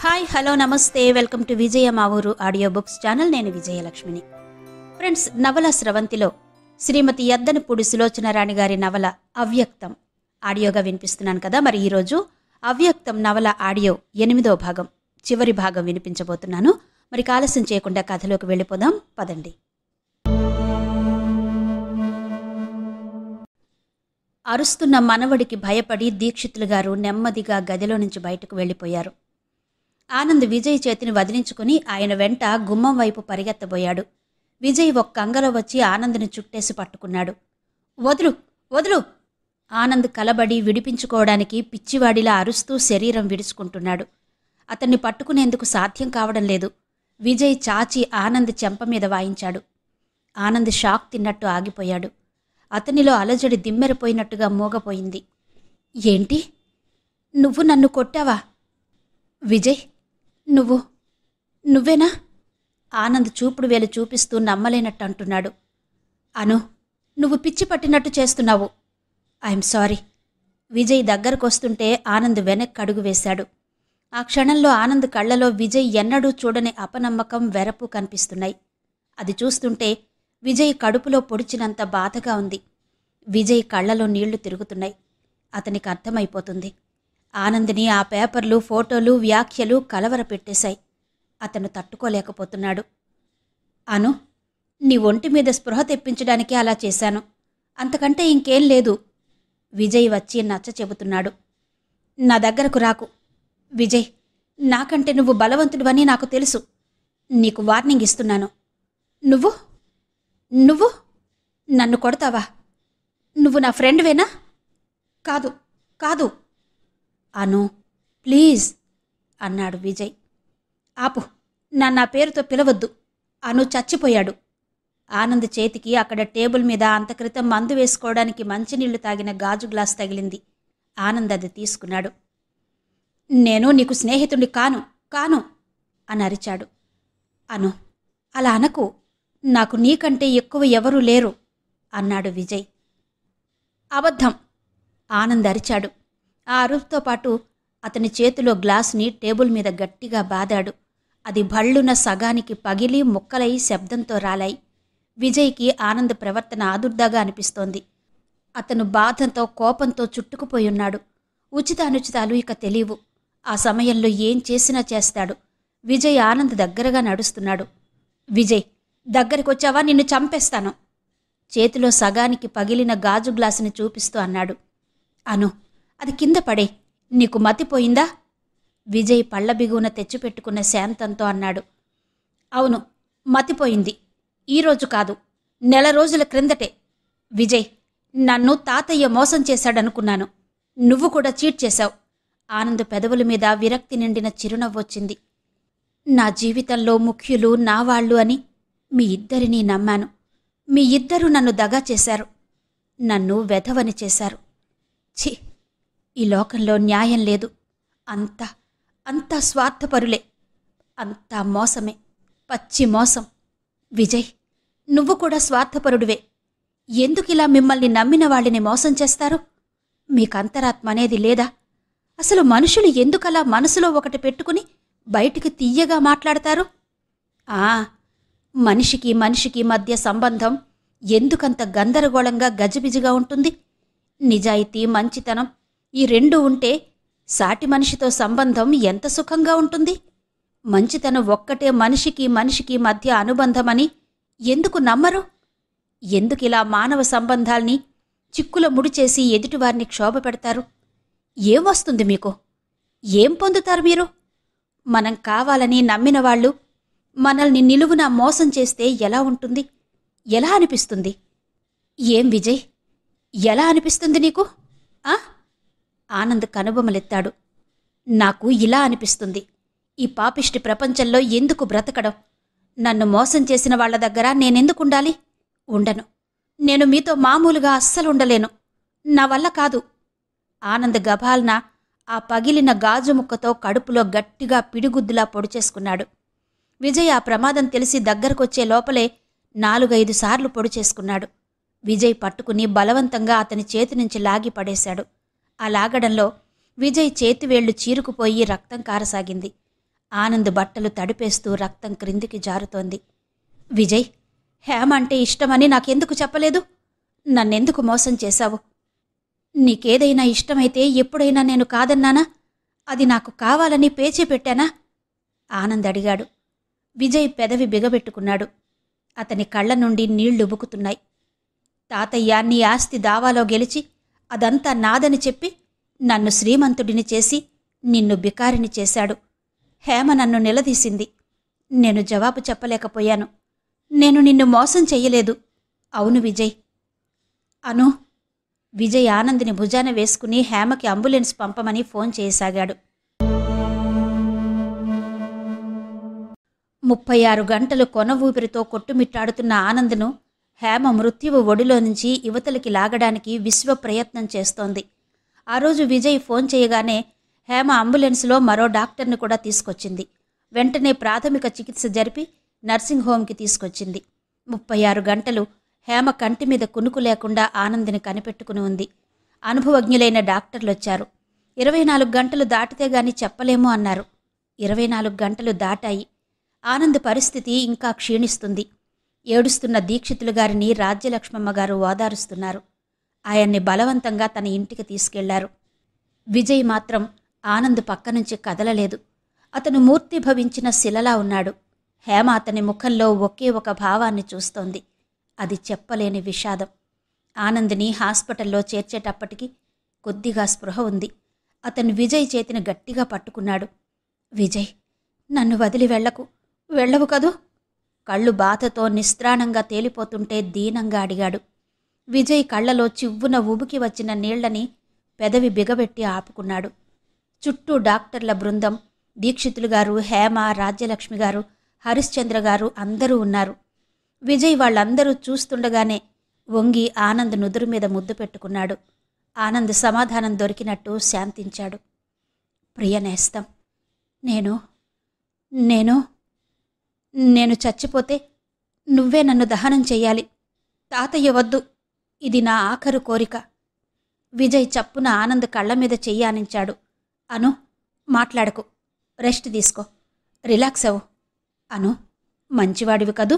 Hi hello నమస్తే welcome to విజయ మా ఊరు ఆడియో బుక్స్ ఛానల్. నేను విజయలక్ష్మిని. ఫ్రెండ్స్, నవల స్రవంతిలో శ్రీమతి యద్దనపూడి సులోచన రాణి గారి నవల అవ్యక్తం ఆడియోగా వినిపిస్తున్నాను కదా. మరి ఈరోజు అవ్యక్తం నవల ఆడియో 8వ భాగం చివరి భాగం వినిపించబోతున్నాను. మరి ఆలస్యం చేయకుండా కథలోకి వెళ్ళిపోదాం పదండి. అరుస్తున్న మనవడికి భయపడి దీక్షితులు గారు నెమ్మదిగా గదిలో నుంచి బయటకు వెళ్ళిపోయారు. ఆనంద్ విజయ్ చేతిని వదిలించుకుని ఆయన వెంట గుమ్మం వైపు పరిగెత్తబోయాడు. విజయ్ ఒక్క అంగలో వచ్చి ఆనంద్ని చుట్టేసి పట్టుకున్నాడు. వదులు వదులు! ఆనంద్ కలబడి విడిపించుకోవడానికి పిచ్చివాడిలా అరుస్తూ శరీరం విడుచుకుంటున్నాడు. అతన్ని పట్టుకునేందుకు సాధ్యం కావడం లేదు. విజయ్ చాచి ఆనంద్ చెంప మీద వాయించాడు. ఆనంద్ షాక్ తిన్నట్టు ఆగిపోయాడు. అతనిలో అలజడి దిమ్మెరపోయినట్టుగా మూగపోయింది. ఏంటి? నువ్వు నన్ను కొట్టావా? విజయ్, నువ్వేనా? ఆనంద్ చూపుడు వేలు చూపిస్తూ నమ్మలేనట్టు అంటున్నాడు. అను, నువ్వు పిచ్చి పట్టినట్టు చేస్తున్నావు. I'm sorry. విజయ్ దగ్గరకొస్తుంటే ఆనంద్ వెనక్కి అడుగు వేశాడు. ఆ క్షణంలో ఆనంద్ కళ్లలో విజయ్ ఎన్నడూ చూడని అపనమ్మకం, వెరపు కనిపిస్తున్నాయి. అది చూస్తుంటే విజయ్ కడుపులో పొడిచినంత బాధగా ఉంది. విజయ్ కళ్లలో నీళ్లు తిరుగుతున్నాయి. అతనికి అర్థమైపోతుంది. ఆనంద్ని ఆ పేపర్లు, ఫోటోలు, వ్యాఖ్యలు కలవరపెట్టేశాయి. అతను తట్టుకోలేకపోతున్నాడు. అను, నీ ఒంటి మీద స్పృహ తెప్పించడానికి అలా చేశాను, అంతకంటే ఇంకేం లేదు. విజయ్ వచ్చి నచ్చ చెబుతున్నాడు. నా దగ్గరకు రాకు విజయ్. నాకంటే నువ్వు బలవంతుడివని నాకు తెలుసు. నీకు వార్నింగ్ ఇస్తున్నాను. నువ్వు నన్ను కొడతావా? నువ్వు నా ఫ్రెండ్వేనా? కాదు కాదు. అను, ప్లీజ్ అన్నాడు విజయ్. ఆపు, నా పేరుతో పిలవద్దు. అను చచ్చిపోయాడు. ఆనంద్ చేతికి అక్కడ టేబుల్ మీద అంతక్రితం మందు వేసుకోవడానికి మంచినీళ్లు తాగిన గాజు గ్లాస్ తగిలింది. ఆనంద్ అది తీసుకున్నాడు. నేను నీకు స్నేహితుడిని కాను అని అరిచాడు. అను, అలా అనకు. నాకు నీకంటే ఎక్కువ ఎవరూ లేరు అన్నాడు విజయ్. అబద్ధం! ఆనంద్ అరిచాడు. ఆ అరుపుతో పాటు అతని చేతిలో గ్లాసుని టేబుల్ మీద గట్టిగా బాదాడు. అది భళ్ళున సగానికి పగిలి ముక్కలై శబ్దంతో రాలాయి. విజయ్కి ఆనంద్ ప్రవర్తన ఆదుర్దాగా అనిపిస్తోంది. అతను బాధతో, కోపంతో చుట్టుకుపోయున్నాడు. ఉచితానుచితాలు ఇక తెలియవు. ఆ సమయంలో ఏం చేసినా చేస్తాడు. విజయ్ ఆనంద్ దగ్గరగా నడుస్తున్నాడు. విజయ్, దగ్గరికొచ్చావా నిన్ను చంపేస్తాను. చేతిలో సగానికి పగిలిన గాజు గ్లాసుని చూపిస్తూ అన్నాడు. అను, అది కింద పడే. నీకు మతిపోయిందా? విజయ్ పళ్ల బిగువున తెచ్చిపెట్టుకున్న శాంతంతో అన్నాడు. అవును, మతిపోయింది. ఈరోజు కాదు, నెల రోజుల క్రిందటే. విజయ్, నన్ను తాతయ్య మోసం చేశాడనుకున్నాను. నువ్వు కూడా చీట్ చేశావు. ఆనంద్ పెదవుల మీద విరక్తి నిండిన చిరునవ్వొచ్చింది. నా జీవితంలో ముఖ్యులు నా వాళ్ళు అని మీ ఇద్దరినీ నమ్మాను. మీ ఇద్దరూ నన్ను దగా చేశారు. నన్ను వెధవని చేశారు. ఛీ, ఈ లోకంలో న్యాయం లేదు. అంతా స్వార్థపరులే. అంతా మోసమే, పచ్చి మోసం. విజయ్, నువ్వు కూడా స్వార్థపరుడివే. ఎందుకిలా మిమ్మల్ని నమ్మిన వాళ్ళని మోసం చేస్తారు? మీకంతరాత్మ అనేది లేదా? అసలు మనుషులు ఎందుకలా మనసులో ఒకటి పెట్టుకుని బయటికి తియ్యగా మాట్లాడతారు? మనిషికి మధ్య సంబంధం ఎందుకంత గందరగోళంగా గజిబిజిగా ఉంటుంది? నిజాయితీ, మంచితనం ఈ రెండూ ఉంటే సాటి మనిషితో సంబంధం ఎంత సుఖంగా ఉంటుంది? మంచితనం ఒక్కటే మనిషికి మధ్య అనుబంధమని ఎందుకు నమ్మరు? ఎందుకిలా మానవ సంబంధాల్ని చిక్కుల ముడిచేసి ఎదుటివారిని క్షోభ పెడతారు? ఏం వస్తుంది మీకు? ఏం పొందుతారు మీరు? మనం కావాలని నమ్మిన వాళ్ళు మనల్ని నిలువున మోసం చేస్తే ఎలా ఉంటుంది? ఎలా అనిపిస్తుంది? ఏం విజయ్, ఎలా అనిపిస్తుంది నీకు? ఆనంద్ కనుబొమలెత్తాడు. నాకు ఇలా అనిపిస్తుంది. ఈ పాపిష్టి ప్రపంచంలో ఎందుకు బ్రతకడం? నన్ను మోసం చేసిన వాళ్ల దగ్గర నేనెందుకుండాలి? ఉండను. నేను మీతో మామూలుగా అస్సలుండలేను. నా వల్ల కాదు. ఆనంద్ గభాల్న ఆ పగిలిన గాజు ముక్కతో కడుపులో గట్టిగా పిడిగుద్దులా పొడిచేసుకున్నాడు. విజయ్ ఆ ప్రమాదం తెలిసి దగ్గరకొచ్చే లోపలే 4-5 సార్లు పొడిచేసుకున్నాడు. విజయ్ పట్టుకుని బలవంతంగా అతని చేతి నుంచి లాగి పడేశాడు. ఆ లాగడంలో విజయ్ చేతివేళ్లు చీరుకుపోయి రక్తం కారసాగింది. ఆనంద్ బట్టలు తడిపేస్తూ రక్తం క్రిందికి జారుతోంది. విజయ్, హేమ అంటే ఇష్టమని నాకెందుకు చెప్పలేదు? నన్నెందుకు మోసం చేశావు? నీకేదైనా ఇష్టమైతే ఎప్పుడైనా నేను కాదన్నానా? అది నాకు కావాలని పేచీ పెట్టానా? ఆనంద్ అడిగాడు. విజయ్ పెదవి బిగబెట్టుకున్నాడు. అతని కళ్ళ నుండి నీళ్లుబుకుతున్నాయి. తాతయ్య నీ ఆస్తి దావాలో గెలిచి అదంతా నాదని చెప్పి నన్ను శ్రీమంతుడిని చేసి నిన్ను బికారిని చేశాడు. హేమ నన్ను నిలదీసింది. నేను జవాబు చెప్పలేకపోయాను. నేను నిన్ను మోసం చెయ్యలేదు. అవును విజయ్. అను. విజయ్ ఆనంద్ని భుజాన వేసుకుని హేమకి అంబులెన్స్ పంపమని ఫోన్ చేయసాగాడు. 36 గంటలు కొన ఊపిరితో కొట్టుమిట్టాడుతున్న ఆనంద్ను హేమ మృత్యువు ఒడిలో నుంచి యువతలకి లాగడానికి విశ్వ ప్రయత్నం చేస్తోంది. ఆ రోజు విజయ్ ఫోన్ చేయగానే హేమ అంబులెన్స్లో మరో డాక్టర్ని కూడా తీసుకొచ్చింది. వెంటనే ప్రాథమిక చికిత్స జరిపి నర్సింగ్ హోంకి తీసుకొచ్చింది. 36 గంటలు హేమ కంటి మీద కునుకు లేకుండా ఆనంద్ని కనిపెట్టుకుని ఉంది. అనుభవజ్ఞులైన డాక్టర్లొచ్చారు. 24 గంటలు దాటితే గాని చెప్పలేము అన్నారు. 24 గంటలు దాటాయి. ఆనంద్ పరిస్థితి ఇంకా క్షీణిస్తుంది. ఏడుస్తున్న దీక్షితులు గారిని రాజ్యలక్ష్మమ్మ గారు ఓదారుస్తున్నారు. ఆయన్ని బలవంతంగా తన ఇంటికి తీసుకెళ్లారు. విజయ్ మాత్రం ఆనంద్ పక్కనుంచి కదలలేదు. అతను మూర్తిభవించిన శిలలా ఉన్నాడు. హేమ అతని ముఖంలో ఒకే ఒక భావాన్ని చూస్తోంది. అది చెప్పలేని విషాదం. ఆనంద్ని హాస్పిటల్లో చేర్చేటప్పటికి కొద్దిగా స్పృహ ఉంది. అతను విజయ్ చేతిని గట్టిగా పట్టుకున్నాడు. విజయ్, నన్ను వదిలి వెళ్ళవు కదూ? కళ్ళు బాధతో నిస్త్రాణంగా తేలిపోతుంటే దీనంగా అడిగాడు. విజయ్ కళ్లలో చివ్వున ఉబుకి వచ్చిన నీళ్లని పెదవి బిగబెట్టి ఆపుకున్నాడు. చుట్టూ డాక్టర్ల బృందం, దీక్షితులు గారు, హేమ, రాజ్యలక్ష్మి గారు, హరిశ్చంద్ర గారు అందరూ ఉన్నారు. విజయ్ వాళ్ళందరూ చూస్తుండగానే వంగి ఆనంద్ నుదురు మీద ముద్దు పెట్టుకున్నాడు. ఆనంద్ సమాధానం దొరికినట్టు శాంతించాడు. ప్రియనేస్తం, నేను చచ్చిపోతే నువ్వే నన్ను దహనం చెయ్యాలి. తాతయ్య వద్దు, ఇది నా ఆఖరు కోరిక. విజయ్ చప్పున ఆనంద్ కళ్ల మీద చెయ్యానించాడు. అను, మాట్లాడకు, రెస్ట్ తీసుకో, రిలాక్స్ అవు. అను, మంచివాడివి కదూ?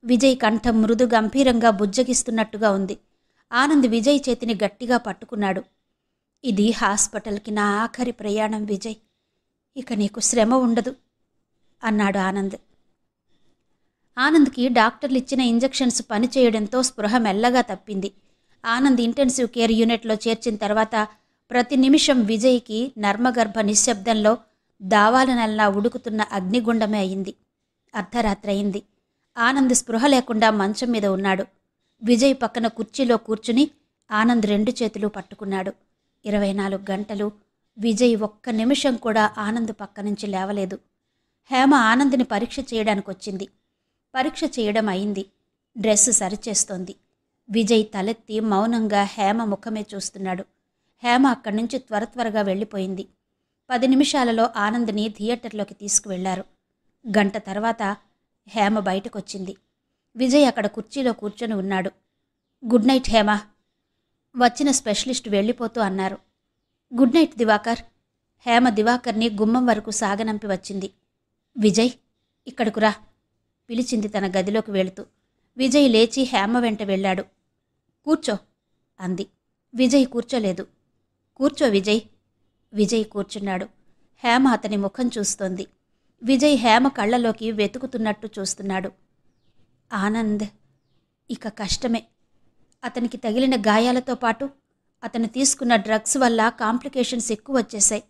విజయ్ కంఠం మృదు గంభీరంగా బుజ్జగిస్తున్నట్టుగా ఉంది. ఆనంద్ విజయ్ చేతిని గట్టిగా పట్టుకున్నాడు. ఇది హాస్పిటల్కి నా ఆఖరి ప్రయాణం విజయ్, ఇక నీకు శ్రమ ఉండదు అన్నాడు ఆనంద్. ఆనంద్కి డాక్టర్లిచ్చిన ఇంజెక్షన్స్ పనిచేయడంతో స్పృహ మెల్లగా తప్పింది. ఆనంద్ ఇంటెన్సివ్ కేర్ యూనిట్లో చేర్చిన తర్వాత ప్రతి నిమిషం విజయ్కి నర్మగర్భ నిశ్శబ్దంలో దావాలనల్లా ఉడుకుతున్న అగ్నిగుండమే అయింది. అర్ధరాత్రి అయింది. ఆనంద్ స్పృహ లేకుండా మంచం మీద ఉన్నాడు. విజయ్ పక్కన కుర్చీలో కూర్చుని ఆనంద్ 2 చేతులు పట్టుకున్నాడు. 24 గంటలు విజయ్ ఒక్క నిమిషం కూడా ఆనంద్ పక్క నుంచి లేవలేదు. హేమ ఆనంద్ని పరీక్ష చేయడానికొచ్చింది. పరీక్ష చేయడం అయింది. డ్రెస్ సరిచేస్తోంది. విజయ్ తలెత్తి మౌనంగా హేమ ముఖమే చూస్తున్నాడు. హేమ అక్కడి నుంచి త్వరగా వెళ్ళిపోయింది. 10 నిమిషాలలో ఆనంద్ని థియేటర్లోకి తీసుకువెళ్లారు. గంట తర్వాత హేమ బయటకొచ్చింది. విజయ్ అక్కడ కుర్చీలో కూర్చొని ఉన్నాడు. గుడ్ నైట్ హేమ, వచ్చిన స్పెషలిస్ట్ వెళ్ళిపోతూ అన్నారు. Good night Divakar. హేమ దివాకర్ని గుమ్మం వరకు సాగనంపి వచ్చింది. విజయ్, ఇక్కడకురా పిలిచింది తన గదిలోకి వెళుతూ. విజయ్ లేచి హేమ వెంట వెళ్ళాడు. కూర్చో అంది. విజయ్ కూర్చోలేదు. కూర్చో విజయ్. విజయ్ కూర్చున్నాడు. హేమ అతని ముఖం చూస్తోంది. విజయ్ హేమ కళ్ళలోకి వెతుకుతున్నట్టు చూస్తున్నాడు. ఆనంద్ ఇక కష్టమే. అతనికి తగిలిన గాయాలతో పాటు అతను తీసుకున్న డ్రగ్స్ వల్ల కాంప్లికేషన్స్ ఎక్కువ వచ్చేశాయి.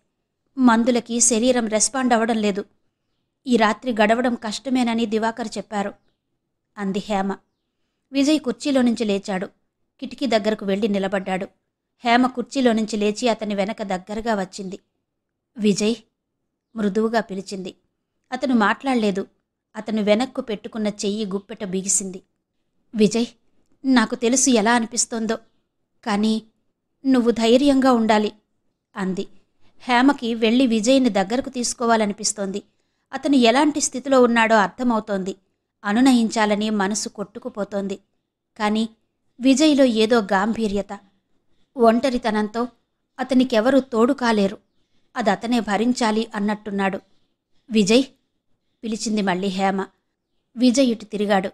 మందులకి శరీరం రెస్పాండ్ అవ్వడం లేదు. ఈ రాత్రి గడవడం కష్టమేనని దివాకర్ చెప్పారు అంది హేమ. విజయ్ కుర్చీలో నుంచి లేచాడు. కిటికీ దగ్గరకు వెళ్ళి నిలబడ్డాడు. హేమ కుర్చీలో నుంచి లేచి అతని వెనక దగ్గరగా వచ్చింది. విజయ్ మృదువుగా పిలిచింది. అతను మాట్లాడలేదు. అతను వెనక్కు పెట్టుకున్న చెయ్యి గుప్పెట బిగిసింది. విజయ్, నాకు తెలుసు ఎలా అనిపిస్తోందో, కానీ నువ్వు ధైర్యంగా ఉండాలి అంది. హేమకి వెళ్ళి విజయ్ని దగ్గరకు తీసుకోవాలనిపిస్తోంది. అతను ఎలాంటి స్థితిలో ఉన్నాడో అర్థమవుతోంది. అనునయించాలని మనసు కొట్టుకుపోతోంది. కానీ విజయ్లో ఏదో గాంభీర్యత, ఒంటరితనంతో అతనికెవరూ తోడు కాలేరు, అదతనే భరించాలి అన్నట్టున్నాడు. విజయ్ పిలిచింది మళ్ళీ హేమ. విజయ్ ఇటు తిరిగాడు.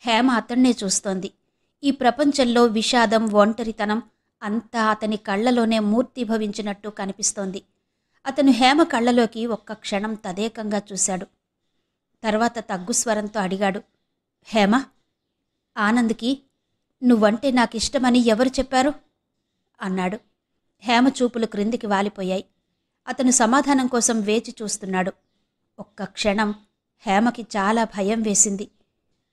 హేమ అతన్నే చూస్తోంది. ఈ ప్రపంచంలో విషాదం, ఒంటరితనం అంతా అతని కళ్లలోనే మూర్తిభవించినట్టు కనిపిస్తోంది. అతను హేమ కళ్లలోకి ఒక్క క్షణం తదేకంగా చూశాడు. తర్వాత తగ్గుస్వరంతో అడిగాడు, హేమ, ఆనంద్కి నువ్వంటే నాకిష్టమని ఎవరు చెప్పారు అన్నాడు. హేమ చూపులు క్రిందికి వాలిపోయాయి. అతను సమాధానం కోసం వేచి చూస్తున్నాడు. ఒక్క క్షణం హేమకి చాలా భయం వేసింది.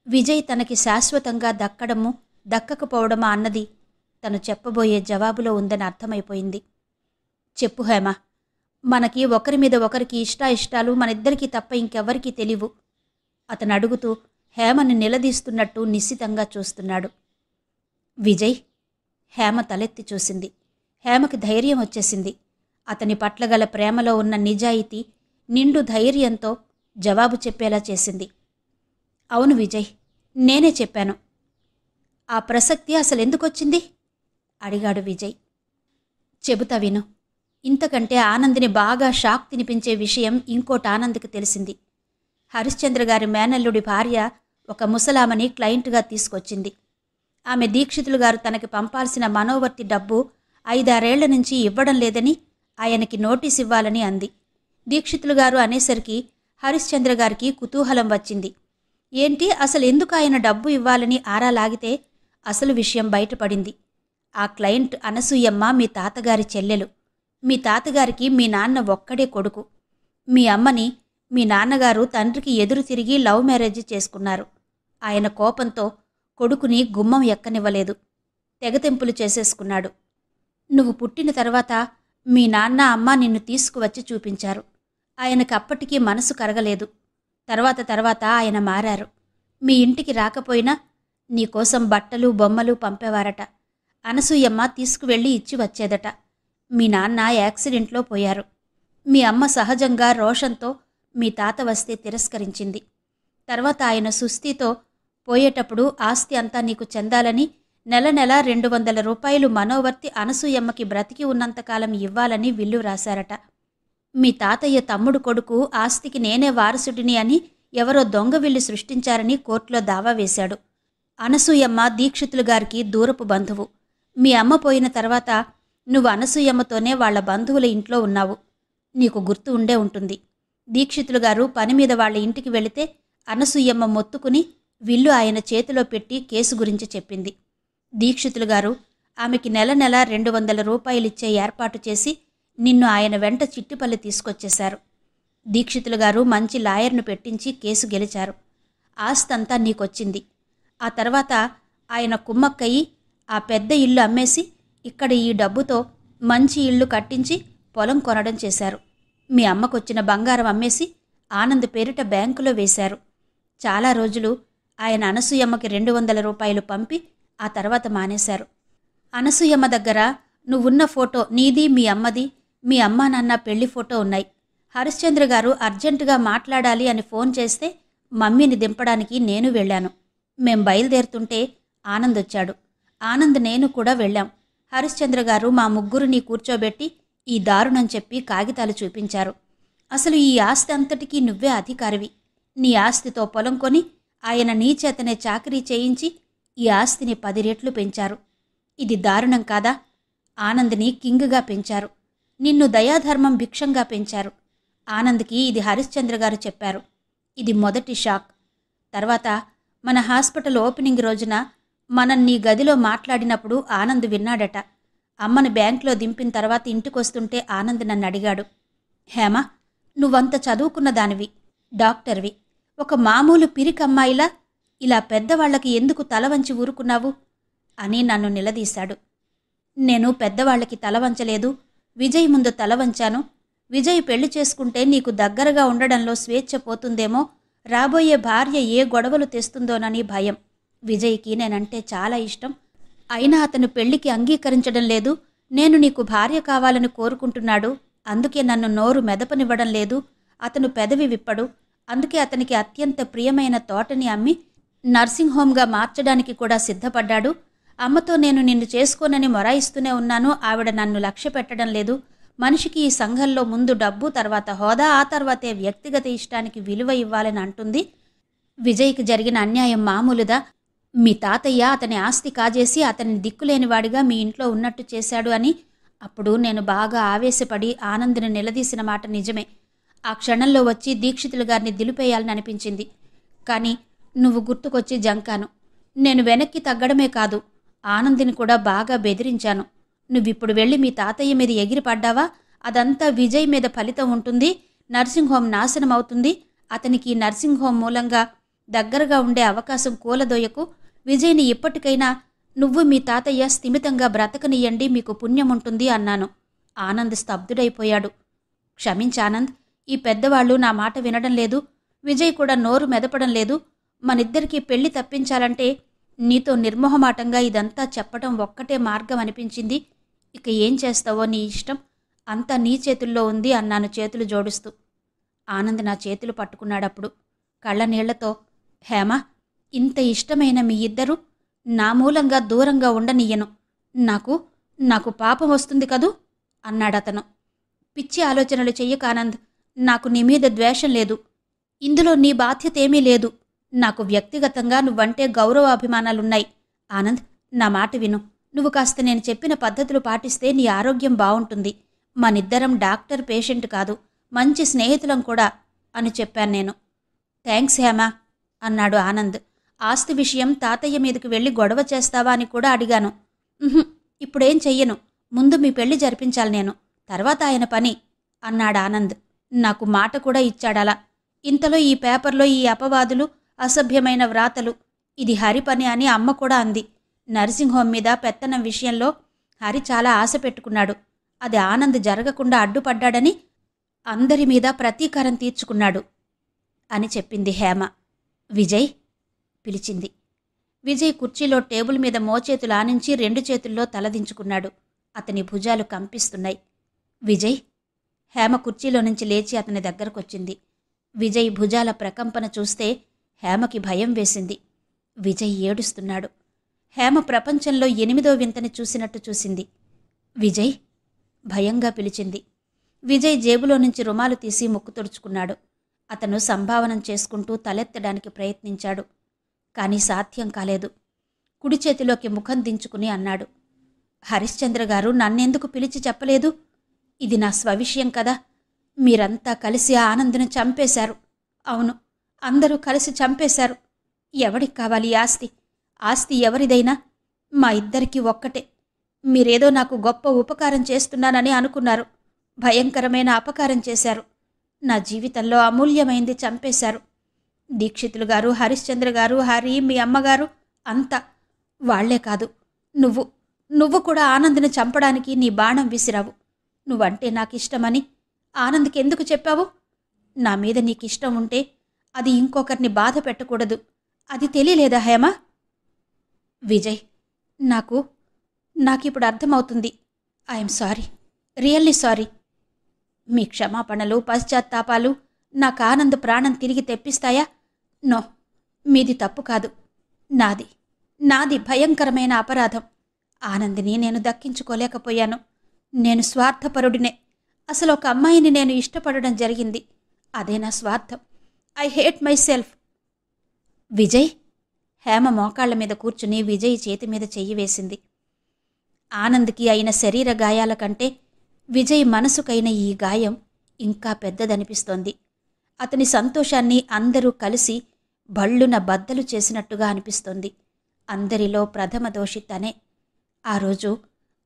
విజయ్ తనకి శాశ్వతంగా దక్కడము దక్కకపోవడమా అన్నది తను చెప్పబోయే జవాబులో ఉందని అర్థమైపోయింది. చెప్పు హేమ, మనకి ఒకరి మీద ఒకరికి ఇష్టాయిష్టాలు మనిద్దరికీ తప్ప ఇంకెవ్వరికీ తెలియవు అతను అడుగుతూ హేమని నిలదీస్తున్నట్టు నిశ్చితంగా చూస్తున్నాడు. విజయ్. హేమ తలెత్తి చూసింది. హేమకి ధైర్యం వచ్చేసింది. అతని పట్ల గల ప్రేమలో ఉన్న నిజాయితీ నిండు ధైర్యంతో జవాబు చెప్పేలా చేసింది. అవును విజయ్, నేనే చెప్పాను. ఆ ప్రసక్తి అసలెందుకొచ్చింది అడిగాడు విజయ్. చెబుతా విను. ఇంతకంటే ఆనందిని బాగా షాక్ తినిపించే విషయం ఇంకోటి ఆనంద్కి తెలిసింది. హరిశ్చంద్ర గారి మేనల్లుడి భార్య ఒక ముసలామని క్లయింట్గా తీసుకొచ్చింది. ఆమె దీక్షితులు గారు తనకి పంపాల్సిన మనోవర్తి డబ్బు 5-6 నుంచి ఇవ్వడం లేదని ఆయనకి నోటీస్ ఇవ్వాలని అంది. దీక్షితులు గారు అనేసరికి హరిశ్చంద్ర గారికి కుతూహలం వచ్చింది. ఏంటి అసలు ఎందుకు ఆయన డబ్బు ఇవ్వాలని ఆరా లాగితే అసలు విషయం బయటపడింది. ఆ క్లయింట్ అనసూయమ్మ మీ తాతగారి చెల్లెలు. మీ తాతగారికి మీ నాన్న ఒక్కడే కొడుకు. మీ అమ్మని మీ నాన్నగారు తండ్రికి ఎదురు తిరిగి లవ్ మ్యారేజ్ చేసుకున్నారు. ఆయన కోపంతో కొడుకుని గుమ్మం ఎక్కనివ్వలేదు. తెగతెంపులు చేసేసుకున్నాడు. నువ్వు పుట్టిన తర్వాత మీ నాన్న అమ్మ నిన్ను తీసుకువచ్చి చూపించారు. ఆయనకప్పటికీ మనసు కరగలేదు. తర్వాత ఆయన మారారు. మీ ఇంటికి రాకపోయినా నీకోసం బట్టలు బొమ్మలు పంపేవారట. అనసూయమ్మ తీసుకువెళ్ళి ఇచ్చి వచ్చేదట. మీ నాన్న యాక్సిడెంట్లో పోయారు. మీ అమ్మ సహజంగా రోషంతో మీ తాత వస్తే తిరస్కరించింది. తర్వాత ఆయన సుస్థితో పోయేటప్పుడు ఆస్తి అంతా నీకు చెందాలని నెల 200 రూపాయలు మనోవర్తి అనసూయమ్మకి బ్రతికి ఉన్నంతకాలం ఇవ్వాలని విల్లు రాశారట. మీ తాతయ్య తమ్ముడు కొడుకు ఆస్తికి నేనే వారసుడిని అని ఎవరో దొంగ విల్లు సృష్టించారని కోర్టులో దావా వేశాడు. అనసూయమ్మ దీక్షితులు గారికి దూరపు బంధువు. మీ అమ్మ పోయిన తర్వాత నువ్వు అనసూయమ్మతోనే వాళ్ల బంధువుల ఇంట్లో ఉన్నావు. నీకు గుర్తు ఉండే ఉంటుంది. దీక్షితులు గారు పని మీద వాళ్ళ ఇంటికి వెళితే అనసూయమ్మ మొత్తుకుని విల్లు ఆయన చేతిలో పెట్టి కేసు గురించి చెప్పింది. దీక్షితులు గారు ఆమెకి నెల 200 రూపాయలిచ్చే ఏర్పాటు చేసి నిన్ను ఆయన వెంట చిట్టిపల్లి తీసుకొచ్చేశారు. దీక్షితులు గారు మంచి లాయర్ను పెట్టించి కేసు గెలిచారు. ఆస్తంతా నీకొచ్చింది. ఆ తర్వాత ఆయన కుమ్మక్కయ్యి ఆ పెద్ద ఇల్లు అమ్మేసి ఇక్కడ ఈ డబ్బుతో మంచి ఇల్లు కట్టించి పొలం కొనడం చేశారు. మీ అమ్మకొచ్చిన బంగారం అమ్మేసి ఆనంద్ పేరిట బ్యాంకులో వేశారు. చాలా రోజులు ఆయన అనసూయమ్మకి 200 రూపాయలు పంపి ఆ తర్వాత మానేశారు. అనసూయమ్మ దగ్గర నువ్వున్న ఫోటో నీది, మీ అమ్మది, మీ అమ్మా నాన్న పెళ్లి ఫోటో ఉన్నాయి. హరిశ్చంద్ర గారు అర్జెంటుగా మాట్లాడాలి అని ఫోన్ చేస్తే మమ్మీని దింపడానికి నేను వెళ్ళాను. మేం బయలుదేరుతుంటే ఆనంద్ వచ్చాడు. ఆనంద్ నేను కూడా వెళ్ళాం. హరిశ్చంద్ర గారు మా ముగ్గురిని కూర్చోబెట్టి ఈ దారుణం చెప్పి కాగితాలు చూపించారు. అసలు ఈ ఆస్తి అంతటికీ నువ్వే అధికారివి. నీ ఆస్తితో పొలం కొని ఆయన నీ చేతనే చాకరీ చేయించి ఈ ఆస్తిని 10 రెట్లు పెంచారు. ఇది దారుణం కాదా? ఆనంద్ని కింగ్గా పెంచారు. నిన్ను దయాధర్మం భిక్షంగా పెంచారు. ఆనంద్కి ఇది హరిశ్చంద్ర గారు చెప్పారు. ఇది మొదటి షాక్. తర్వాత మన హాస్పిటల్ ఓపెనింగ్ రోజున మనం నీ గదిలో మాట్లాడినప్పుడు ఆనంద్ విన్నాడట. అమ్మను బ్యాంకులో దింపిన తర్వాత ఇంటికొస్తుంటే ఆనంద్ నన్ను అడిగాడు, హేమ, నువ్వంత చదువుకున్న దానివి, డాక్టర్వి, ఒక మామూలు పిరికమ్మాయిలా ఇలా పెద్దవాళ్లకి ఎందుకు తల వంచి ఊరుకున్నావు అని నన్ను నిలదీశాడు. నేను పెద్దవాళ్లకి తల వంచలేదు, విజయ్ ముందు తల వంచాను. విజయ్ పెళ్లి చేసుకుంటే నీకు దగ్గరగా ఉండడంలో స్వేచ్ఛ పోతుందేమో, రాబోయే భార్య ఏ గొడవలు తెస్తుందోనని భయం. విజయ్కి నేనంటే చాలా ఇష్టం. అయినా అతను పెళ్లికి అంగీకరించడం లేదు. నేను నీకు భార్య కావాలని కోరుకుంటున్నాడు. అందుకే నన్ను నోరు మెదపనివ్వడం లేదు. అతను పెదవి విప్పడు. అందుకే అతనికి అత్యంత ప్రియమైన తోటని అమ్మి నర్సింగ్ హోమ్గా మార్చడానికి కూడా సిద్ధపడ్డాడు. అమ్మతో నేను నిన్ను చేసుకోనని మొరాయిస్తూనే ఉన్నాను. ఆవిడ నన్ను లక్ష్య పెట్టడం లేదు. మనిషికి ఈ సంఘంలో ముందు డబ్బు, తర్వాత హోదా, ఆ తర్వాతే వ్యక్తిగత ఇష్టానికి విలువ ఇవ్వాలని అంటుంది. విజయ్కి జరిగిన అన్యాయం మామూలుదా? మీ తాతయ్య అతని ఆస్తి కాజేసి అతన్ని దిక్కులేనివాడిగా మీ ఇంట్లో ఉన్నట్టు చేశాడు అని. అప్పుడు నేను బాగా ఆవేశపడి ఆనంద్ని నిలదీసిన మాట నిజమే. ఆ క్షణంలో వచ్చి దీక్షితులు గారిని దిలిపేయాలని అనిపించింది. కానీ నువ్వు గుర్తుకొచ్చి జంకాను. నేను వెనక్కి తగ్గడమే కాదు, ఆనందిని కూడా బాగా బెదిరించాను. నువ్విప్పుడు వెళ్ళి మీ తాతయ్య మీద ఎగిరిపడ్డావా, అదంతా విజయ్ మీద ఫలితం ఉంటుంది. నర్సింగ్ హోం నాశనం అవుతుంది. అతనికి నర్సింగ్ హోం మూలంగా దగ్గరగా ఉండే అవకాశం కూలదోయకు. విజయ్ని ఇప్పటికైనా నువ్వు మీ తాతయ్య స్థిమితంగా బ్రతకనియ్యండి, మీకు పుణ్యం ఉంటుంది అన్నాను. ఆనంద్ స్తబ్దుడైపోయాడు. క్షమించానంద్, ఈ పెద్దవాళ్ళు నా మాట వినడం లేదు. విజయ్ కూడా నోరు మెదపడం లేదు. మనిద్దరికీ పెళ్లి తప్పించాలంటే నీతో నిర్మోహమాటంగా ఇదంతా చెప్పడం ఒక్కటే మార్గం అనిపించింది. ఇక ఏం చేస్తావో నీ ఇష్టం, అంతా నీ చేతుల్లో ఉంది అన్నాను చేతులు జోడిస్తూ. ఆనంద్ నా చేతులు పట్టుకున్నాడప్పుడు కళ్ళనీళ్లతో. హేమ, ఇంత ఇష్టమైన మీ ఇద్దరూ నా మూలంగా దూరంగా ఉండనియ్యను. నాకు పాపం వస్తుంది కదూ అన్నాడతను. పిచ్చి ఆలోచనలు చెయ్యకానంద్. నాకు నీ మీద ద్వేషం లేదు. ఇందులో నీ బాధ్యతేమీ లేదు. నాకు వ్యక్తిగతంగా నువ్వంటే గౌరవాభిమానాలున్నాయి. ఆనంద్, నా మాట విను. నువ్వు కాస్త నేను చెప్పిన పద్ధతులు పాటిస్తే నీ ఆరోగ్యం బావుంటుంది. మనిద్దరం డాక్టర్ పేషెంట్ కాదు, మంచి స్నేహితులం కూడా అని చెప్పాను నేను. థ్యాంక్స్ హేమా అన్నాడు ఆనంద్. ఆస్తి విషయం తాతయ్య మీదకి వెళ్ళి గొడవ చేస్తావా అని కూడా అడిగాను. ఇప్పుడేం చెయ్యను. ముందు మీ పెళ్లి జరిపించాలి నేను, తర్వాత ఆయన పని అన్నాడు ఆనంద్. నాకు మాట కూడా ఇచ్చాడలా. ఇంతలో ఈ పేపర్లో ఈ అపవాదులు, అసభ్యమైన వ్రాతలు, ఇది హరి పని అని అమ్మ కూడా అంది. నర్సింగ్ హోం మీద పెత్తనం విషయంలో హరి చాలా ఆశ పెట్టుకున్నాడు. అది ఆనంద్ జరగకుండా అడ్డుపడ్డాడని అందరి మీద ప్రతీకారం తీర్చుకున్నాడు అని చెప్పింది హేమ. విజయ్ పిలిచింది. విజయ్ కుర్చీలో టేబుల్ మీద మోచేతులు ఆనించి 2 చేతుల్లో తలదించుకున్నాడు. అతని భుజాలు కంపిస్తున్నాయి. విజయ్. హేమ కుర్చీలో నుంచి లేచి అతని దగ్గరకొచ్చింది. విజయ్ భుజాల ప్రకంపన చూస్తే హేమకి భయం వేసింది. విజయ్ ఏడుస్తున్నాడు. హేమ ప్రపంచంలో 8వ వింతని చూసినట్టు చూసింది. విజయ్ భయంగా పిలిచింది. విజయ్ జేబులో నుంచి రుమాలు తీసి ముక్కు తుడుచుకున్నాడు. అతను సంభావనం చేసుకుంటూ తలెత్తడానికి ప్రయత్నించాడు. కాని సాధ్యం కాలేదు. కుడి చేతిలోకి ముఖం దించుకుని అన్నాడు, హరిశ్చంద్ర గారు నన్నెందుకు పిలిచి చెప్పలేదు? ఇది నా స్వవిషయం కదా. మీరంతా కలిసి ఆ ఆనంద్ను చంపేశారు. అవును, అందరూ కలిసి చంపేశారు. ఎవడికి కావాలి ఆస్తి? ఆస్తి ఎవరిదైనా మా ఇద్దరికీ ఒక్కటే. మీరేదో నాకు గొప్ప ఉపకారం చేస్తున్నానని అనుకున్నారు. భయంకరమైన అపకారం చేశారు. నా జీవితంలో అమూల్యమైంది చంపేశారు. దీక్షితులు గారు, హరిశ్చంద్ర గారు, హరి, మీ అమ్మగారు అంతా. వాళ్లే కాదు, నువ్వు కూడా ఆనంద్ని చంపడానికి నీ బాణం విసిరావు. నువ్వంటే నాకిష్టమని ఆనంద్కి ఎందుకు చెప్పావు? నా మీద నీకిష్టం ఉంటే అది ఇంకొకరిని బాధ పెట్టకూడదు. అది తెలియలేదా హేమ? విజయ్, నాకిప్పుడు అర్థమవుతుంది. I'm sorry, really sorry. మీ క్షమాపణలు, పశ్చాత్తాపాలు నాకు ఆనంద్ ప్రాణం తిరిగి తెప్పిస్తాయా? నో, మీది తప్పు కాదు. నాది భయంకరమైన అపరాధం. ఆనందిని నేను దక్కించుకోలేకపోయాను. నేను స్వార్థపరుడినే. అసలు ఒక అమ్మాయిని నేను ఇష్టపడడం జరిగింది. అదే నా స్వార్థం. I hate myself. Vijay. Hema మోకాళ్ల మీద కూర్చుని విజయ్ చేతి మీద చెయ్యి వేసింది. ఆనంద్కి అయిన శరీర గాయాల కంటే విజయ్ మనసుకైన ఈ గాయం ఇంకా పెద్దదనిపిస్తోంది. అతని సంతోషాన్ని అందరూ కలిసి భళ్ళున బద్దలు చేసినట్టుగా అనిపిస్తోంది. అందరిలో ప్రథమ దోషి తనే. ఆ రోజు